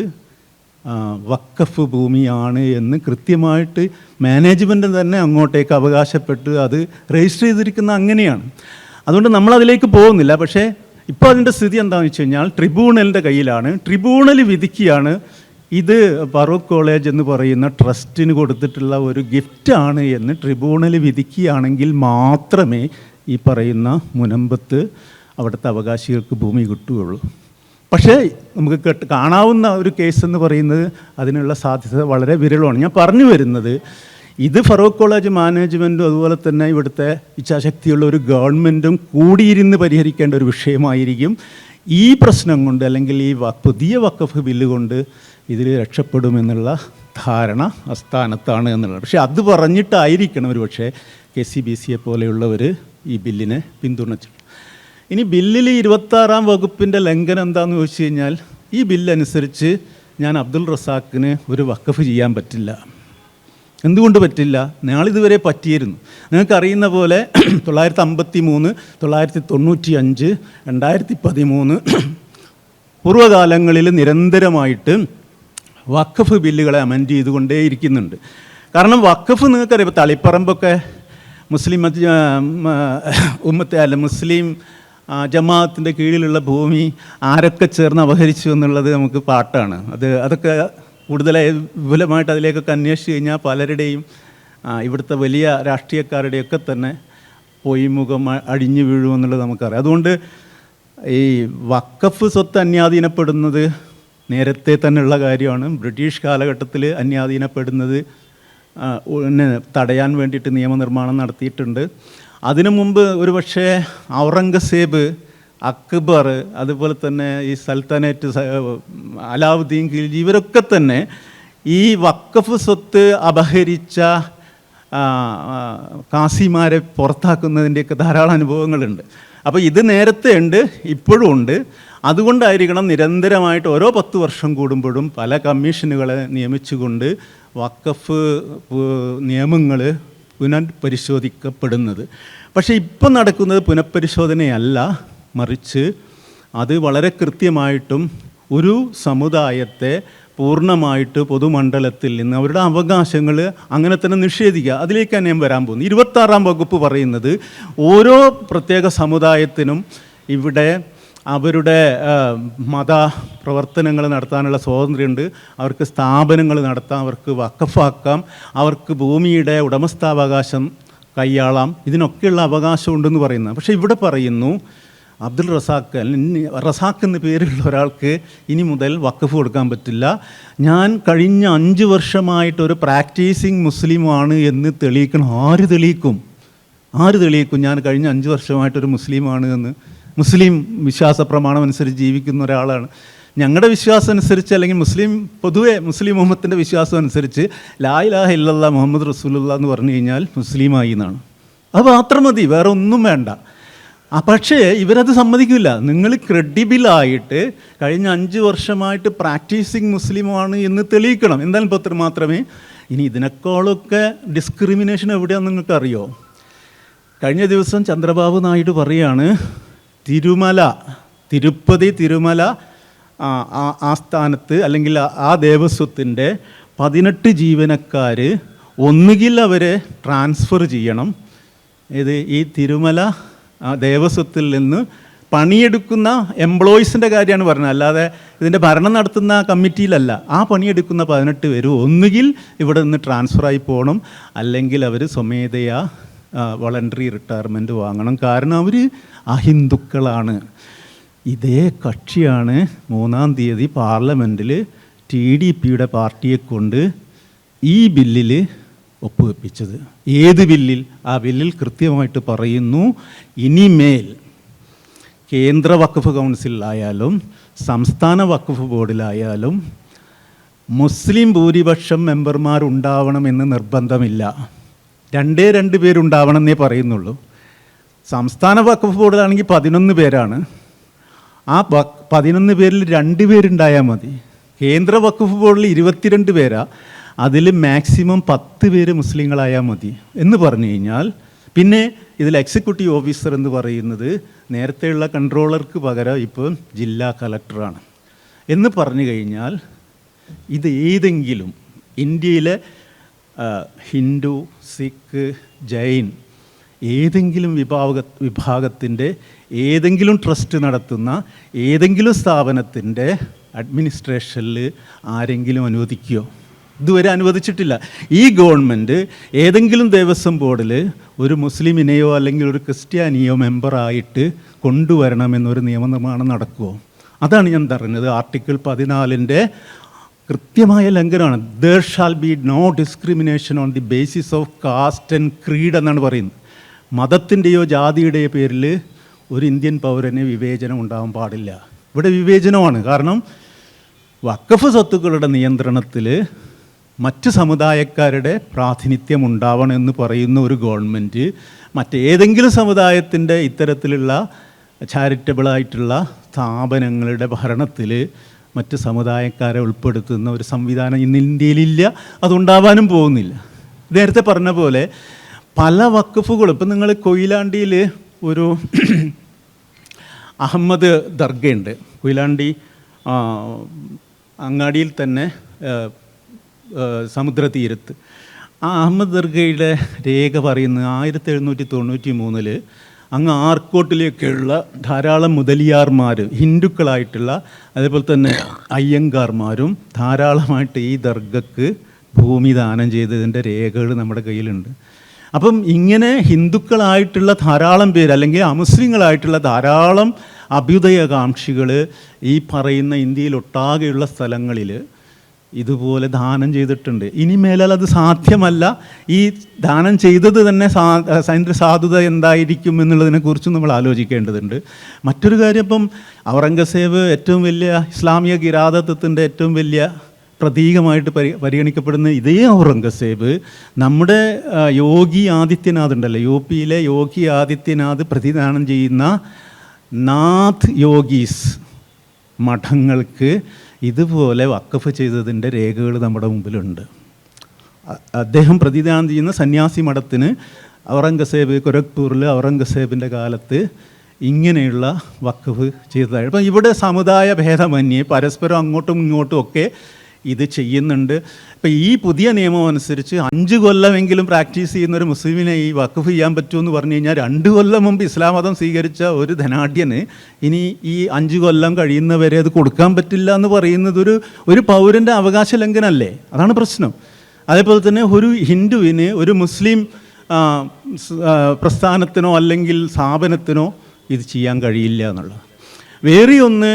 വഖഫ് ഭൂമിയാണ് എന്ന് കൃത്യമായിട്ട് മാനേജ്മെൻറ്റ് തന്നെ അങ്ങോട്ടേക്ക് അവകാശപ്പെട്ട് അത് രജിസ്റ്റർ ചെയ്തിരിക്കുന്ന അങ്ങനെയാണ്. അതുകൊണ്ട് നമ്മളതിലേക്ക് പോകുന്നില്ല. പക്ഷേ ഇപ്പോൾ അതിൻ്റെ സ്ഥിതി എന്താണെന്ന് വെച്ച് കഴിഞ്ഞാൽ ട്രിബ്യൂണലിൻ്റെ കയ്യിലാണ്. ട്രിബ്യൂണൽ വിധിക്കുകയാണ് ഇത് ഫറൂഖ് കോളേജ് എന്ന് പറയുന്ന ട്രസ്റ്റിന് കൊടുത്തിട്ടുള്ള ഒരു ഗിഫ്റ്റാണ് എന്ന് ട്രിബ്യൂണൽ വിധിക്കുകയാണെങ്കിൽ മാത്രമേ ഈ പറയുന്ന മുനമ്പത്ത് അവിടുത്തെ അവകാശികൾക്ക് ഭൂമി കിട്ടുകയുള്ളൂ. പക്ഷേ നമുക്ക് കാണാവുന്ന ഒരു കേസ് എന്ന് പറയുന്നത് അതിനുള്ള സാധ്യത വളരെ വിരളമാണ്. ഞാൻ പറഞ്ഞു വരുന്നത് ഇത് ഫറൂഖ് കോളേജ് മാനേജ്മെൻറ്റും അതുപോലെ തന്നെ ഇവിടുത്തെ ഇച്ഛാശക്തിയുള്ള ഒരു ഗവൺമെൻറ്റും കൂടിയിരുന്ന് പരിഹരിക്കേണ്ട ഒരു വിഷയമായിരിക്കും. ഈ പ്രശ്നം കൊണ്ട് അല്ലെങ്കിൽ ഈ പുതിയ വഖഫ് ബില്ല് കൊണ്ട് ഇതിൽ രക്ഷപ്പെടുമെന്നുള്ള ധാരണ അസ്ഥാനത്താണ് എന്നുള്ളത്. പക്ഷേ അത് പറഞ്ഞിട്ടായിരിക്കണം ഒരു പക്ഷേ KCBC പോലെയുള്ളവർ ഈ ബില്ലിനെ പിന്തുണച്ചിട്ടുണ്ട്. ഇനി ബില്ലിൽ 26-ാം വകുപ്പിൻ്റെ ലംഘനം എന്താണെന്ന് ചോദിച്ചു കഴിഞ്ഞാൽ ഈ ബില്ലനുസരിച്ച് ഞാൻ അബ്ദുൾ റസാഖിന് ഒരു വഖഫ് ചെയ്യാൻ പറ്റില്ല. എന്തുകൊണ്ട് പറ്റില്ല? നാളിതുവരെ പറ്റിയിരുന്നു. നിങ്ങൾക്കറിയുന്ന പോലെ 1953, 1995, 2013 പൂർവ്വകാലങ്ങളിൽ നിരന്തരമായിട്ട് വഖഫ് ബില്ലുകളെ അമെൻഡ് ചെയ്തുകൊണ്ടേയിരിക്കുന്നുണ്ട്. കാരണം വഖഫ് നിങ്ങൾക്കറിയാം, ഇപ്പോൾ തളിപ്പറമ്പൊക്കെ മുസ്ലിം ഉമ്മത്തെ അല്ല മുസ്ലിം ജമാഅത്തിൻ്റെ കീഴിലുള്ള ഭൂമി ആരൊക്കെ ചേർന്ന് അപഹരിച്ചു എന്നുള്ളത് നമുക്ക് പാട്ടാണ്. അതൊക്കെ കൂടുതലായി വിപുലമായിട്ട് അതിലേക്കൊക്കെ അന്വേഷിച്ച് കഴിഞ്ഞാൽ പലരുടെയും ഇവിടുത്തെ വലിയ രാഷ്ട്രീയക്കാരുടെയൊക്കെ തന്നെ പൊയ്മുഖം അടിഞ്ഞു വീഴുമെന്നുള്ളത് നമുക്കറിയാം. അതുകൊണ്ട് ഈ വഖഫ് സ്വത്ത് അന്യാധീനപ്പെടുന്നത് നേരത്തെ തന്നെയുള്ള കാര്യമാണ്. ബ്രിട്ടീഷ് കാലഘട്ടത്തിൽ അന്യാധീനപ്പെടുന്നത് തടയാൻ വേണ്ടിയിട്ട് നിയമനിർമ്മാണം നടത്തിയിട്ടുണ്ട്. അതിനു മുമ്പ് ഒരു പക്ഷേ ഔറംഗസേബ്, അക്ബർ, അതുപോലെ തന്നെ ഈ സൽത്തനേറ്റ് അലാവുദ്ദീൻ ഖിൽജി ഇവരൊക്കെ തന്നെ ഈ വഖഫ് സ്വത്ത് അപഹരിച്ച കാസിമാരെ പുറത്താക്കുന്നതിൻ്റെയൊക്കെ ധാരാളം അനുഭവങ്ങളുണ്ട്. അപ്പോൾ ഇത് നേരത്തെ ഉണ്ട്, ഇപ്പോഴും ഉണ്ട്. അതുകൊണ്ടായിരിക്കണം നിരന്തരമായിട്ട് ഓരോ 10 വർഷം കൂടുമ്പോഴും പല കമ്മീഷനുകളെ നിയമിച്ചുകൊണ്ട് വഖഫ് നിയമങ്ങൾ പുനഃപരിശോധിക്കപ്പെടുന്നത്. പക്ഷേ ഇപ്പം നടക്കുന്നത് പുനഃപരിശോധനയല്ല, മറിച്ച് അത് വളരെ കൃത്യമായിട്ടും ഒരു സമുദായത്തെ പൂർണ്ണമായിട്ട് പൊതുമണ്ഡലത്തിൽ നിന്ന് അവരുടെ അവകാശങ്ങൾ അങ്ങനെ തന്നെ നിഷേധിക്കുക. അതിലേക്കാണ് ഞാൻ വരാൻ പോകുന്നത്. 26-ാം വകുപ്പ് പറയുന്നത് ഓരോ പ്രത്യേക സമുദായത്തിനും ഇവിടെ അവരുടെ മത പ്രവർത്തനങ്ങൾ നടത്താനുള്ള സ്വാതന്ത്ര്യമുണ്ട്. അവർക്ക് സ്ഥാപനങ്ങൾ നടത്താം, അവർക്ക് വഖഫാക്കാം, അവർക്ക് ഭൂമിയുടെ ഉടമസ്ഥാവകാശം കൈയാളാം, ഇതിനൊക്കെയുള്ള അവകാശമുണ്ടെന്ന് പറയുന്നത്. പക്ഷേ ഇവിടെ പറയുന്നു അബ്ദുൾ റസാഖ് എന്ന പേരുള്ള ഒരാൾക്ക് ഇനി മുതൽ വഖഫ് കൊടുക്കാൻ പറ്റില്ല. ഞാൻ കഴിഞ്ഞ 5 വർഷമായിട്ടൊരു പ്രാക്ടീസിങ് മുസ്ലിമാണ് എന്ന് തെളിയിക്കണം. ആര് തെളിയിക്കും? ഞാൻ കഴിഞ്ഞ 5 വർഷമായിട്ടൊരു മുസ്ലിമാണ് എന്ന്? മുസ്ലിം വിശ്വാസ പ്രമാണം അനുസരിച്ച് ജീവിക്കുന്ന ഒരാളാണ്. ഞങ്ങളുടെ വിശ്വാസം അനുസരിച്ച്, അല്ലെങ്കിൽ പൊതുവെ മുസ്ലിം ഉമ്മത്തിൻ്റെ വിശ്വാസം അനുസരിച്ച് ലാ ഇലാഹ ഇല്ലല്ലാഹ് മുഹമ്മദ് റസൂലുള്ളാഹ് എന്ന് പറഞ്ഞു കഴിഞ്ഞാൽ മുസ്ലിമായി എന്നാണ്. അത് മാത്രം മതി, വേറെ ഒന്നും വേണ്ട. പക്ഷേ ഇവരത് സമ്മതിക്കില്ല. നിങ്ങൾ ക്രെഡിബിളായിട്ട് കഴിഞ്ഞ 5 വർഷമായിട്ട് പ്രാക്ടീസിങ് മുസ്ലിമാണ് എന്ന് തെളിയിക്കണം. എന്തായാലും മാത്രമേ. ഇനി ഇതിനേക്കാളൊക്കെ ഡിസ്ക്രിമിനേഷൻ എവിടെയാണെന്ന് നിങ്ങൾക്കറിയോ? കഴിഞ്ഞ ദിവസം ചന്ദ്രബാബു നായിഡു പറയാണ്, തിരുപ്പതി തിരുമല ആസ്ഥാനത്ത് അല്ലെങ്കിൽ ആ ദേവസ്വത്തിൻ്റെ 18 ജീവനക്കാർ ഒന്നുകിൽ അവരെ ട്രാൻസ്ഫർ ചെയ്യണം. ഈ തിരുമല ദേവസ്വത്തിൽ നിന്ന് പണിയെടുക്കുന്ന എംപ്ലോയീസിൻ്റെ കാര്യമാണ് പറഞ്ഞത്, അല്ലാതെ ഇതിൻ്റെ ഭരണം നടത്തുന്ന കമ്മിറ്റിയിലല്ല. ആ പണിയെടുക്കുന്ന 18 പേര് ഒന്നുകിൽ ഇവിടെ നിന്ന് ട്രാൻസ്ഫറായി പോകണം, അല്ലെങ്കിൽ അവർ സ്വമേധയാ വളണ്ടറി റിട്ടയർമെൻറ്റ് വാങ്ങണം. കാരണം അവർ അഹിന്ദുക്കളാണ്. ഇതേ കക്ഷിയാണ് 3-ാം തീയതി പാർലമെൻറ്റിൽ TDPയുടെ പാർട്ടിയെ കൊണ്ട് ഈ ബില്ലിൽ ഒപ്പുവെപ്പിച്ചത്. ഏത് ബില്ലിൽ? ആ ബില്ലിൽ കൃത്യമായിട്ട് പറയുന്നു, ഇനിമേൽ കേന്ദ്ര വഖഫ് കൗൺസിലായാലും സംസ്ഥാന വഖഫ് ബോർഡിലായാലും മുസ്ലിം ഭൂരിപക്ഷം മെമ്പർമാരുണ്ടാവണമെന്ന് നിർബന്ധമില്ല. 2 പേരുണ്ടാവണമെന്നേ പറയുന്നുള്ളൂ. സംസ്ഥാന വഖഫ് ബോർഡിലാണെങ്കിൽ 11 പേരാണ്. ആ 11 പേരിൽ 2 പേരുണ്ടായാൽ മതി. കേന്ദ്ര വഖഫ് ബോർഡിൽ 22 പേരാ, അതിൽ മാക്സിമം 10 പേര് മുസ്ലിങ്ങളായാൽ മതി എന്ന് പറഞ്ഞു കഴിഞ്ഞാൽ, പിന്നെ ഇതിൽ എക്സിക്യൂട്ടീവ് ഓഫീസർ എന്ന് പറയുന്നത് നേരത്തെയുള്ള കൺട്രോളർക്ക് പകരം ഇപ്പോൾ ജില്ലാ കളക്ടറാണ് എന്ന് പറഞ്ഞു കഴിഞ്ഞാൽ, ഇത് ഏതെങ്കിലും ഇന്ത്യയിലെ ഹിന്ദു, സിഖ്, ജൈൻ ഏതെങ്കിലും വിഭാഗത്തിൻ്റെ ഏതെങ്കിലും ട്രസ്റ്റ് നടത്തുന്ന ഏതെങ്കിലും സ്ഥാപനത്തിൻ്റെ അഡ്മിനിസ്ട്രേഷനിൽ ആരെങ്കിലും അനുവദിക്കുകയോ? ഇതുവരെ അനുവദിച്ചിട്ടില്ല. ഈ ഗവൺമെൻറ് ഏതെങ്കിലും ദേവസ്വം ബോർഡിൽ ഒരു മുസ്ലിമിനെയോ അല്ലെങ്കിൽ ഒരു ക്രിസ്ത്യാനിയോ മെമ്പറായിട്ട് കൊണ്ടുവരണമെന്നൊരു നിയമനിർമ്മാണം നടക്കുമോ? അതാണ് ഞാൻ പറഞ്ഞത്. ആർട്ടിക്കിൾ 14-ൻ്റെ കൃത്യമായ ലംഘനമാണ്. there shall be no discrimination on the basis of caste and creed എന്നാണ് പറയുന്നത്. മതത്തിൻ്റെയോ ജാതിയുടെയോ പേരിൽ ഒരു ഇന്ത്യൻ പൗരന് വിവേചനം ഉണ്ടാകാൻ പാടില്ല. ഇവിടെ വിവേചനമാണ്. കാരണം വഖഫ് സ്വത്തുക്കളുടെ നിയന്ത്രണത്തിൽ മറ്റ് സമുദായക്കാരുടെ പ്രാതിനിധ്യം ഉണ്ടാവണമെന്ന് പറയുന്ന ഒരു ഗവൺമെൻറ് മറ്റേതെങ്കിലും സമുദായത്തിൻ്റെ ഇത്തരത്തിലുള്ള ചാരിറ്റബിളായിട്ടുള്ള സ്ഥാപനങ്ങളുടെ ഭരണത്തിൽ മറ്റ് സമുദായക്കാരെ ഉൾപ്പെടുത്തുന്ന ഒരു സംവിധാനം ഇന്ന് ഇന്ത്യയിലില്ല, അതുണ്ടാവാനും പോകുന്നില്ല. നേരത്തെ പറഞ്ഞ പോലെ പല വഖഫുകളും, ഇപ്പം നിങ്ങൾ കൊയിലാണ്ടിയിൽ ഒരു അഹമ്മദ് ദർഗയുണ്ട്. കൊയിലാണ്ടി അങ്ങാടിയിൽ തന്നെ സമുദ്രതീരത്ത്. ആ അഹമ്മദ് ദർഗയുടെ രേഖ പറയുന്നത് 1793 അങ്ങ് ആർക്കോട്ടിലേക്കുള്ള ധാരാളം മുതലിയാർമാർ, ഹിന്ദുക്കളായിട്ടുള്ള, അതേപോലെ തന്നെ അയ്യങ്കാർമാരും ധാരാളമായിട്ട് ഈ ദർഗക്ക് ഭൂമി ദാനം ചെയ്തതിൻ്റെ രേഖകൾ നമ്മുടെ കയ്യിലുണ്ട്. അപ്പം ഇങ്ങനെ ഹിന്ദുക്കളായിട്ടുള്ള ധാരാളം പേര്, അല്ലെങ്കിൽ അമുസ്ലിങ്ങളായിട്ടുള്ള ധാരാളം അഭ്യുദയകാംക്ഷികൾ ഈ പറയുന്ന ഇന്ത്യയിലൊട്ടാകെയുള്ള സ്ഥലങ്ങളിൽ ഇതുപോലെ ദാനം ചെയ്തിട്ടുണ്ട്. ഇനി മേലാൽ അത് സാധ്യമല്ല. ഈ ദാനം ചെയ്തത് തന്നെ അതിൻ്റെ സാധുത എന്തായിരിക്കും എന്നുള്ളതിനെക്കുറിച്ച് നമ്മൾ ആലോചിക്കേണ്ടതുണ്ട്. മറ്റൊരു കാര്യം, ഇപ്പം ഔറംഗസേബ് ഏറ്റവും വലിയ ഇസ്ലാമിക കിരാതത്വത്തിൻ്റെ ഏറ്റവും വലിയ പ്രതീകമായിട്ട് പരിഗണിക്കപ്പെടുന്ന ഇതേ ഔറംഗസേബ് നമ്മുടെ യോഗി ആദിത്യനാഥ് ഉണ്ടല്ലോ, യു പിയിലെ യോഗി ആദിത്യനാഥ് പ്രതിദാനം ചെയ്യുന്ന നാഥ് യോഗീസ് മഠങ്ങൾക്ക് ഇതുപോലെ വഖഫ് ചെയ്തതിൻ്റെ രേഖകൾ നമ്മുടെ മുമ്പിലുണ്ട്. അദ്ദേഹം പ്രതിദാനം ചെയ്യുന്ന സന്യാസി മഠത്തിന് ഔറംഗസേബ്, ഗോരഖ്പൂരിൽ ഔറംഗസേബിൻ്റെ കാലത്ത് ഇങ്ങനെയുള്ള വഖഫ് ചെയ്തതായി. അപ്പം ഇവിടെ സമുദായ ഭേദമന്യേ പരസ്പരം അങ്ങോട്ടും ഇങ്ങോട്ടും ഒക്കെ ഇത് ചെയ്യുന്നുണ്ട്. ഇപ്പം ഈ പുതിയ നിയമം അനുസരിച്ച് 5 കൊല്ലമെങ്കിലും പ്രാക്ടീസ് ചെയ്യുന്ന ഒരു മുസ്ലിമിനെ ഈ വഖഫ് ചെയ്യാൻ പറ്റുമെന്ന് പറഞ്ഞു കഴിഞ്ഞാൽ 2 കൊല്ലം മുമ്പ് ഇസ്ലാം മതം സ്വീകരിച്ച ഒരു ധനാഢ്യന് ഇനി ഈ 5 കൊല്ലം കഴിയുന്നവരെ അത് കൊടുക്കാൻ പറ്റില്ല എന്ന് പറയുന്നത് ഒരു പൗരൻ്റെ അവകാശ ലംഘനമല്ലേ? അതാണ് പ്രശ്നം. അതേപോലെ തന്നെ ഒരു ഹിന്ദുവിന് ഒരു മുസ്ലിം പ്രസ്ഥാനത്തിനോ അല്ലെങ്കിൽ സ്ഥാപനത്തിനോ ഇത് ചെയ്യാൻ കഴിയില്ല എന്നുള്ളത്. വേറെ ഒന്ന്,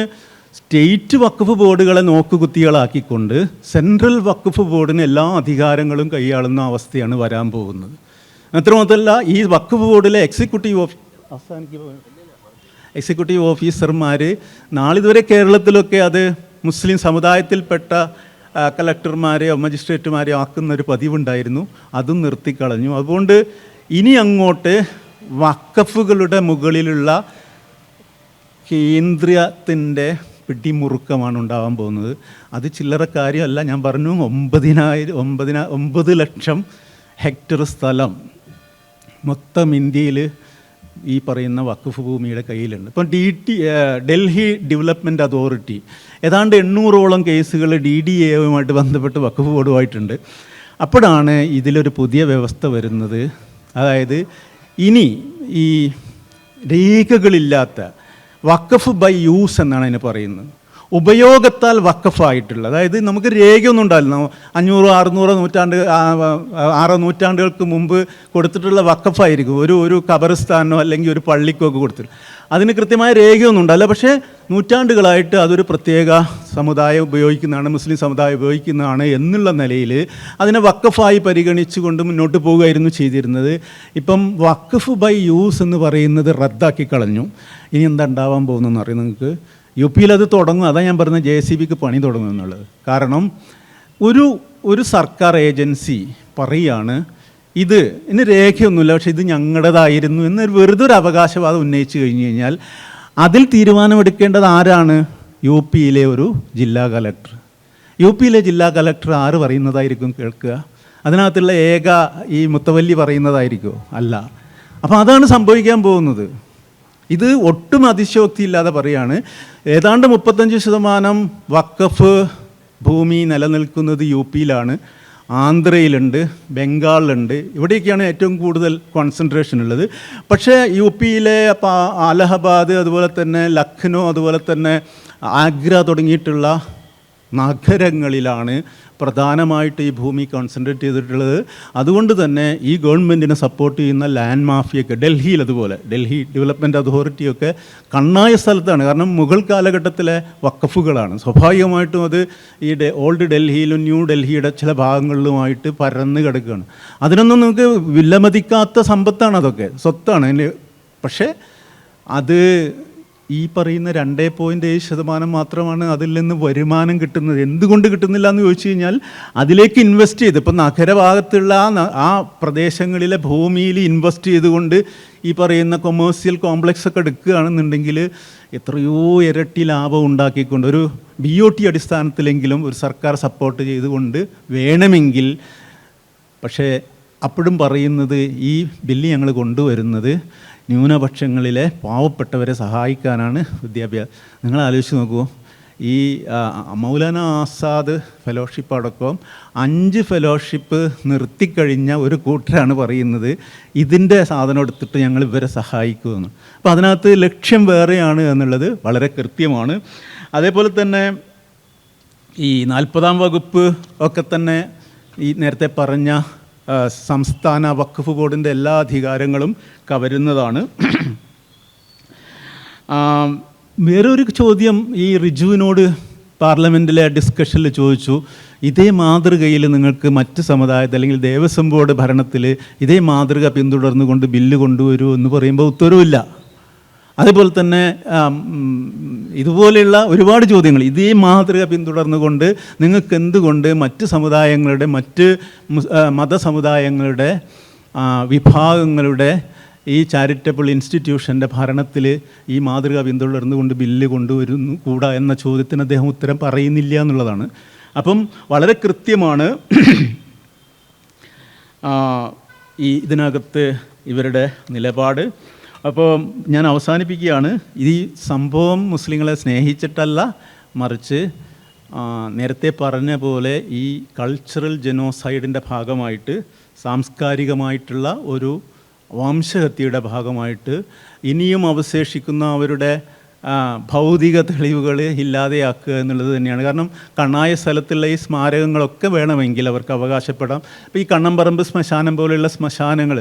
സ്റ്റേറ്റ് വഖഫ് ബോർഡുകളെ നോക്കുകുത്തികളാക്കിക്കൊണ്ട് സെൻട്രൽ വഖഫ് ബോർഡിന് എല്ലാ അധികാരങ്ങളും കൈയാളുന്ന അവസ്ഥയാണ് വരാൻ പോകുന്നത്. മാത്രമല്ല, ഈ വഖഫ് ബോർഡിലെ എക്സിക്യൂട്ടീവ് ഓഫീസർമാർ നാളിതുവരെ കേരളത്തിലൊക്കെ അത് മുസ്ലിം സമുദായത്തിൽപ്പെട്ട കളക്ടർമാരെയോ മജിസ്ട്രേറ്റുമാരെയോ ആക്കുന്നൊരു പതിവുണ്ടായിരുന്നു. അതും നിർത്തിക്കളഞ്ഞു. അതുകൊണ്ട് ഇനി അങ്ങോട്ട് വഖഫുകളുടെ മുകളിലുള്ള കേന്ദ്രത്തിൻ്റെ പിടിമുറുക്കമാണ് ഉണ്ടാകാൻ പോകുന്നത്. അത് ചില്ലറ കാര്യമല്ല. ഞാൻ പറഞ്ഞു 9 ലക്ഷം ഹെക്ടർ സ്ഥലം മൊത്തം ഇന്ത്യയിൽ ഈ പറയുന്ന വഖഫ് ഭൂമിയുടെ കയ്യിലുണ്ട്. ഇപ്പം ഡൽഹി ഡെവലപ്മെൻറ്റ് അതോറിറ്റി ഏതാണ്ട് 800ഓളം കേസുകൾ DDA-യുമായിട്ട് ബന്ധപ്പെട്ട് വഖഫ് ബോർഡുമായിട്ടുണ്ട്. അപ്പോഴാണ് ഇതിലൊരു പുതിയ വ്യവസ്ഥ വരുന്നത്. അതായത് ഇനി ഈ രേഖകളില്ലാത്ത വഖഫ് ബൈ യൂസ് എന്നാണ് അതിന് പറയുന്നത്. ഉപയോഗത്താൽ വഖഫായിട്ടുള്ള, അതായത് നമുക്ക് രേഖയൊന്നും ഉണ്ടാവില്ല. 500-600 നൂറ്റാണ്ടുകൾക്ക് മുമ്പ് കൊടുത്തിട്ടുള്ള വഖഫായിരിക്കും. ഒരു ഖബറിസ്ഥാനോ അല്ലെങ്കിൽ ഒരു പള്ളിക്കോ ഒക്കെ കൊടുത്തിട്ട് അതിന് കൃത്യമായ രേഖയൊന്നും ഉണ്ടാവില്ല. പക്ഷേ നൂറ്റാണ്ടുകളായിട്ട് അതൊരു പ്രത്യേക സമുദായം ഉപയോഗിക്കുന്നതാണ്, മുസ്ലിം സമുദായം ഉപയോഗിക്കുന്നതാണ് എന്നുള്ള നിലയിൽ അതിനെ വഖഫായി പരിഗണിച്ചുകൊണ്ട് മുന്നോട്ട് പോവുകയായിരുന്നു ചെയ്തിരുന്നത്. ഇപ്പം വഖഫ് ബൈ യൂസ് എന്ന് പറയുന്നത് റദ്ദാക്കി കളഞ്ഞു. ഇനി എന്താ ഉണ്ടാവാൻ പോകുന്നതെന്ന് അറിയാം നിങ്ങൾക്ക്. യു പിയിൽ അത് തുടങ്ങും. അതാണ് ഞാൻ പറഞ്ഞത്, JCBക്ക് പണി തുടങ്ങും എന്നുള്ളത്. കാരണം ഒരു സർക്കാർ ഏജൻസി പറയാണ് ഇനി രേഖയൊന്നുമില്ല, പക്ഷേ ഇത് ഞങ്ങളുടേതായിരുന്നു എന്ന് വെറുതെ ഒരു അവകാശവാദം ഉന്നയിച്ചു കഴിഞ്ഞു കഴിഞ്ഞാൽ അതിൽ തീരുമാനമെടുക്കേണ്ടത് ആരാണ്? യു പിയിലെ ഒരു ജില്ലാ കലക്ടർ. യു പിയിലെ ജില്ലാ കലക്ടർ ആര് പറയുന്നതായിരിക്കും കേൾക്കുക? അതിനകത്തുള്ള ഈ മുത്തവല്ലി പറയുന്നതായിരിക്കുമോ? അല്ല. അപ്പോൾ അതാണ് സംഭവിക്കാൻ പോകുന്നത്. ഇത് ഒട്ടും അതിശയോക്തിയില്ലാതെ പറയുകയാണ്. ഏതാണ്ട് 35% വഖഫ് ഭൂമി നിലനിൽക്കുന്നത് യു പിയിലാണ്, ആന്ധ്രയിലുണ്ട്, ബംഗാളിലുണ്ട്. ഇവിടെയൊക്കെയാണ് ഏറ്റവും കൂടുതൽ കോൺസെൻട്രേഷൻ ഉള്ളത്. പക്ഷേ യു പിയിലെ അലഹബാദ്, അതുപോലെ തന്നെ ലക്നൗ, അതുപോലെ തന്നെ ആഗ്ര തുടങ്ങിയിട്ടുള്ള നഗരങ്ങളിലാണ് പ്രധാനമായിട്ട് ഈ ഭൂമി കോൺസെൻട്രേറ്റ് ചെയ്തിട്ടുള്ളത്. അതുകൊണ്ട് തന്നെ ഈ ഗവൺമെൻറ്റിനെ സപ്പോർട്ട് ചെയ്യുന്ന ലാൻഡ് മാഫിയൊക്കെ ഡൽഹിയിൽ, അതുപോലെ ഡൽഹി ഡെവലപ്മെൻറ്റ് അതോറിറ്റിയൊക്കെ കണ്ണായ സ്ഥലത്താണ്. കാരണം മുഗൾ കാലഘട്ടത്തിലെ വഖഫുകളാണ്. സ്വാഭാവികമായിട്ടും അത് ഈ ഓൾഡ് ഡൽഹിയിലും ന്യൂ ഡൽഹിയുടെ ചില ഭാഗങ്ങളിലുമായിട്ട് പരന്ന് കിടക്കുകയാണ്. അതിനൊന്നും നമുക്ക് വിലമതിക്കാത്ത സമ്പത്താണ്, അതൊക്കെ സ്വത്താണ്. പക്ഷേ അത് ഈ പറയുന്ന 2.7% മാത്രമാണ് അതിൽ നിന്ന് വരുമാനം കിട്ടുന്നത്. എന്തുകൊണ്ട് കിട്ടുന്നില്ല എന്ന് ചോദിച്ചു കഴിഞ്ഞാൽ അതിലേക്ക് ഇൻവെസ്റ്റ് ചെയ്ത്, ഇപ്പം നഗരഭാഗത്തുള്ള ആ പ്രദേശങ്ങളിലെ ഭൂമിയിൽ ഇൻവെസ്റ്റ് ചെയ്തുകൊണ്ട് ഈ പറയുന്ന കൊമേഴ്സ്യൽ കോംപ്ലക്സ് ഒക്കെ എടുക്കുകയാണെന്നുണ്ടെങ്കിൽ എത്രയോ ഇരട്ടി ലാഭം ഉണ്ടാക്കിക്കൊണ്ട് ഒരു BOT അടിസ്ഥാനത്തിലെങ്കിലും ഒരു സർക്കാർ സപ്പോർട്ട് ചെയ്തുകൊണ്ട് വേണമെങ്കിൽ. പക്ഷേ അപ്പോഴും പറയുന്നത് ഈ ബില്ല് ഞങ്ങൾ കൊണ്ടുവരുന്നത് ന്യൂനപക്ഷങ്ങളിലെ പാവപ്പെട്ടവരെ സഹായിക്കാനാണ്. വിദ്യാഭ്യാസം നിങ്ങൾ ആലോചിച്ച് നോക്കൂ. ഈ മൗലാന ആസാദ് ഫെലോഷിപ്പ് അടക്കം 5 ഫെലോഷിപ്പ് നിർത്തിക്കഴിഞ്ഞ ഒരു കൂട്ടരാണ് പറയുന്നത് ഇതിൻ്റെ സാധനം എടുത്തിട്ട് ഞങ്ങൾ ഇവരെ സഹായിക്കുമെന്ന്. അപ്പോൾ അതിനകത്ത് ലക്ഷ്യം വേറെയാണ് എന്നുള്ളത് വളരെ കൃത്യമാണ്. അതേപോലെ തന്നെ ഈ 40-ാം വകുപ്പ് ഒക്കെ തന്നെ ഈ നേരത്തെ പറഞ്ഞ സംസ്ഥാന വഖഫ് ബോർഡിൻ്റെ എല്ലാ അധികാരങ്ങളും കവരുന്നതാണ്. വേറൊരു ചോദ്യം ഈ റിജുവിനോട് പാർലമെൻറ്റിലെ ഡിസ്കഷനിൽ ചോദിച്ചു, ഇതേ മാതൃകയിൽ നിങ്ങൾക്ക് മറ്റ് സമുദായത്തിൽ അല്ലെങ്കിൽ ദേവസ്വം ബോർഡ് ഭരണത്തിൽ ഇതേ മാതൃക പിന്തുടർന്നുകൊണ്ട് ബില്ല് കൊണ്ടുവരൂ എന്ന് പറയുമ്പോൾ ഉത്തരവില്ല. അതേപോലെ തന്നെ ഇതുപോലെയുള്ള ഒരുപാട് ചോദ്യങ്ങൾ ഇതേ മാതൃക പിന്തുടർന്നുകൊണ്ട് നിങ്ങൾക്ക് എന്തുകൊണ്ട് മറ്റ് സമുദായങ്ങളുടെ മറ്റ് മതസമുദായങ്ങളുടെ വിഭാഗങ്ങളുടെ ഈ ചാരിറ്റബിൾ ഇൻസ്റ്റിറ്റ്യൂഷൻ്റെ ഭരണത്തിൽ ഈ മാതൃക പിന്തുടർന്നുകൊണ്ട് ബില്ല് കൊണ്ടുവരുന്നു കൂടാ എന്ന ചോദ്യത്തിന് അദ്ദേഹം ഉത്തരം പറയുന്നില്ല എന്നുള്ളതാണ്. അപ്പം വളരെ കൃത്യമാണ് ഇതിനകത്ത് ഇവരുടെ നിലപാട്. അപ്പോൾ ഞാൻ അവസാനിപ്പിക്കുകയാണ്. ഈ സംഭവം മുസ്ലിങ്ങളെ സ്നേഹിച്ചിട്ടല്ല, മറിച്ച് നേരത്തെ പറഞ്ഞ പോലെ ഈ കൾച്ചറൽ ജനോസൈഡിൻ്റെ ഭാഗമായിട്ട് സാംസ്കാരികമായിട്ടുള്ള ഒരു വംശഹത്യയുടെ ഭാഗമായിട്ട് ഇനിയും അവശേഷിക്കുന്ന അവരുടെ ഭൗതിക തെളിവുകൾ ഇല്ലാതെയാക്കുക എന്നുള്ളത് തന്നെയാണ്. കാരണം കണ്ണായ സ്ഥലത്തുള്ള ഈ സ്മാരകങ്ങളൊക്കെ വേണമെങ്കിൽ അവർക്ക് അവകാശപ്പെടാം. ഇപ്പോൾ ഈ കണ്ണമ്പറമ്പ് ശ്മശാനം പോലെയുള്ള ശ്മശാനങ്ങൾ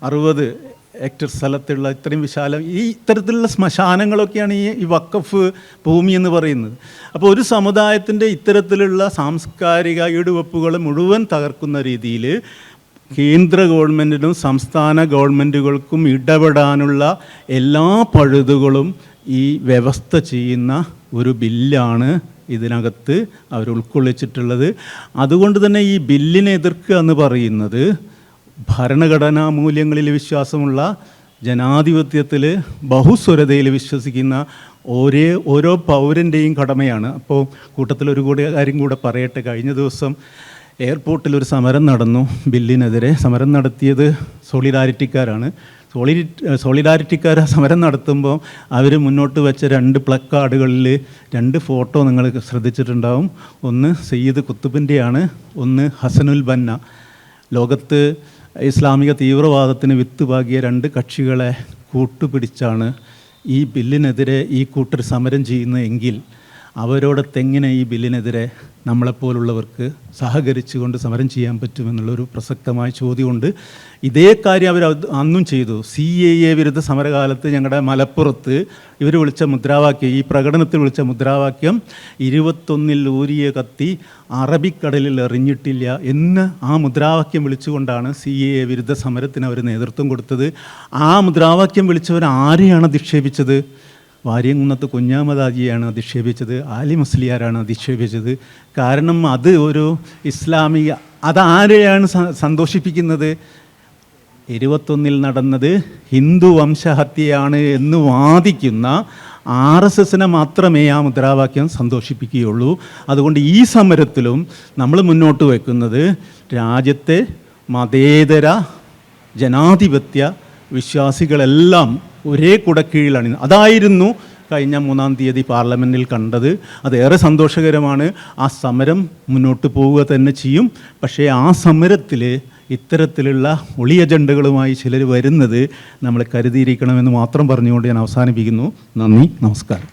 660 ഹെക്ടർ സ്ഥലത്തുള്ള ഇത്രയും വിശാലം ഈ ഇത്തരത്തിലുള്ള ശ്മശാനങ്ങളൊക്കെയാണ് ഈ വഖഫ് ഭൂമി എന്ന് പറയുന്നത്. അപ്പോൾ ഒരു സമുദായത്തിൻ്റെ ഇത്തരത്തിലുള്ള സാംസ്കാരിക ഈടുവെപ്പുകൾ മുഴുവൻ തകർക്കുന്ന രീതിയിൽ കേന്ദ്ര ഗവൺമെൻറ്റിനും സംസ്ഥാന ഗവൺമെൻറ്റുകൾക്കും ഇടപെടാനുള്ള എല്ലാ പഴുതുകളും ഈ വ്യവസ്ഥ ചെയ്യുന്ന ഒരു ബില്ലാണ് ഇതിനകത്ത് അവർ ഉൾക്കൊള്ളിച്ചിട്ടുള്ളത്. അതുകൊണ്ട് തന്നെ ഈ ബില്ലിനെ എതിർക്കുക എന്ന് പറയുന്നത് ഭരണഘടനാ മൂല്യങ്ങളിൽ വിശ്വാസമുള്ള, ജനാധിപത്യത്തിൽ ബഹുസ്വരതയിൽ വിശ്വസിക്കുന്ന ഓരോ പൗരൻ്റെയും കടമയാണ്. അപ്പോൾ കൂട്ടത്തിലൊരു കാര്യം കൂടെ പറയട്ടെ. കഴിഞ്ഞ ദിവസം എയർപോർട്ടിലൊരു സമരം നടന്നു ബില്ലിനെതിരെ. സമരം നടത്തിയത് സോളിഡാരിറ്റിക്കാരാണ്. സോളിഡാരിറ്റിക്കാർ സമരം നടത്തുമ്പോൾ അവർ മുന്നോട്ട് വെച്ച 2 പ്ലക്കാർഡുകളിൽ 2 ഫോട്ടോ നിങ്ങൾ ശ്രദ്ധിച്ചിട്ടുണ്ടാവും. ഒന്ന് സയ്യിദ് കുത്തുബിൻ്റെയാണ്, ഒന്ന് ഹസനുൽ ബന്ന. ലോകത്ത് ഇസ്ലാമിക തീവ്രവാദത്തിന് വിത്ത് പാകിയ 2 കക്ഷികളെ കൂട്ടുപിടിച്ചാണ് ഈ ബില്ലിനെതിരെ ഈ കൂട്ടർ സമരം ചെയ്യുന്നതെങ്കിൽ അവരോടൊത്തെങ്ങനെ ഈ ബില്ലിനെതിരെ നമ്മളെപ്പോലുള്ളവർക്ക് സഹകരിച്ചുകൊണ്ട് സമരം ചെയ്യാൻ പറ്റുമെന്നുള്ളൊരു പ്രസക്തമായ ചോദ്യമുണ്ട്. ഇതേ കാര്യം അവർ അന്നും ചെയ്തു. CAA വിരുദ്ധ സമരകാലത്ത് ഞങ്ങളുടെ മലപ്പുറത്ത് ഇവർ വിളിച്ച മുദ്രാവാക്യം, ഈ പ്രകടനത്തിൽ വിളിച്ച മുദ്രാവാക്യം 21 ഊരിയ കത്തി അറബിക്കടലിൽ എറിഞ്ഞിട്ടില്ല എന്ന് ആ മുദ്രാവാക്യം വിളിച്ചുകൊണ്ടാണ് CAA വിരുദ്ധ സമരത്തിന് അവർ നേതൃത്വം കൊടുത്തത്. ആ മുദ്രാവാക്യം വിളിച്ചവർ ആരെയാണ് അധിക്ഷേപിച്ചത്? വാര്യംകുന്നത്ത് കുഞ്ഞാമദാജിയാണ് അധിക്ഷേപിച്ചത്, ആലി മുസ്ലിയാരാണ് അധിക്ഷേപിച്ചത്. കാരണം അത് ഒരു ഇസ്ലാമിക, അതാരെയാണ് സന്തോഷിപ്പിക്കുന്നത്? 21 നടന്നത് ഹിന്ദു വംശഹത്യയാണ് എന്ന് വാദിക്കുന്ന RSSനെ മാത്രമേ ആ മുദ്രാവാക്യം സന്തോഷിപ്പിക്കുകയുള്ളൂ. അതുകൊണ്ട് ഈ സമരത്തിലും നമ്മൾ മുന്നോട്ട് വയ്ക്കുന്നത് രാജ്യത്തെ മതേതര ജനാധിപത്യ വിശ്വാസികളെല്ലാം ഒരേ കുടക്കീഴിലാണ്. അതായിരുന്നു കഴിഞ്ഞ 3-ാം തീയതി പാർലമെൻറ്റിൽ കണ്ടത്. അതേറെ സന്തോഷകരമാണ്. ആ സമരം മുന്നോട്ട് പോവുക തന്നെ ചെയ്യും. പക്ഷേ ആ സമരത്തിൽ ഇത്തരത്തിലുള്ള ഒളി അജണ്ടകളുമായി ചിലർ വരുന്നത് നമ്മൾ കരുതിയിരിക്കണമെന്ന് മാത്രം പറഞ്ഞുകൊണ്ട് ഞാൻ അവസാനിപ്പിക്കുന്നു. നന്ദി, നമസ്കാരം.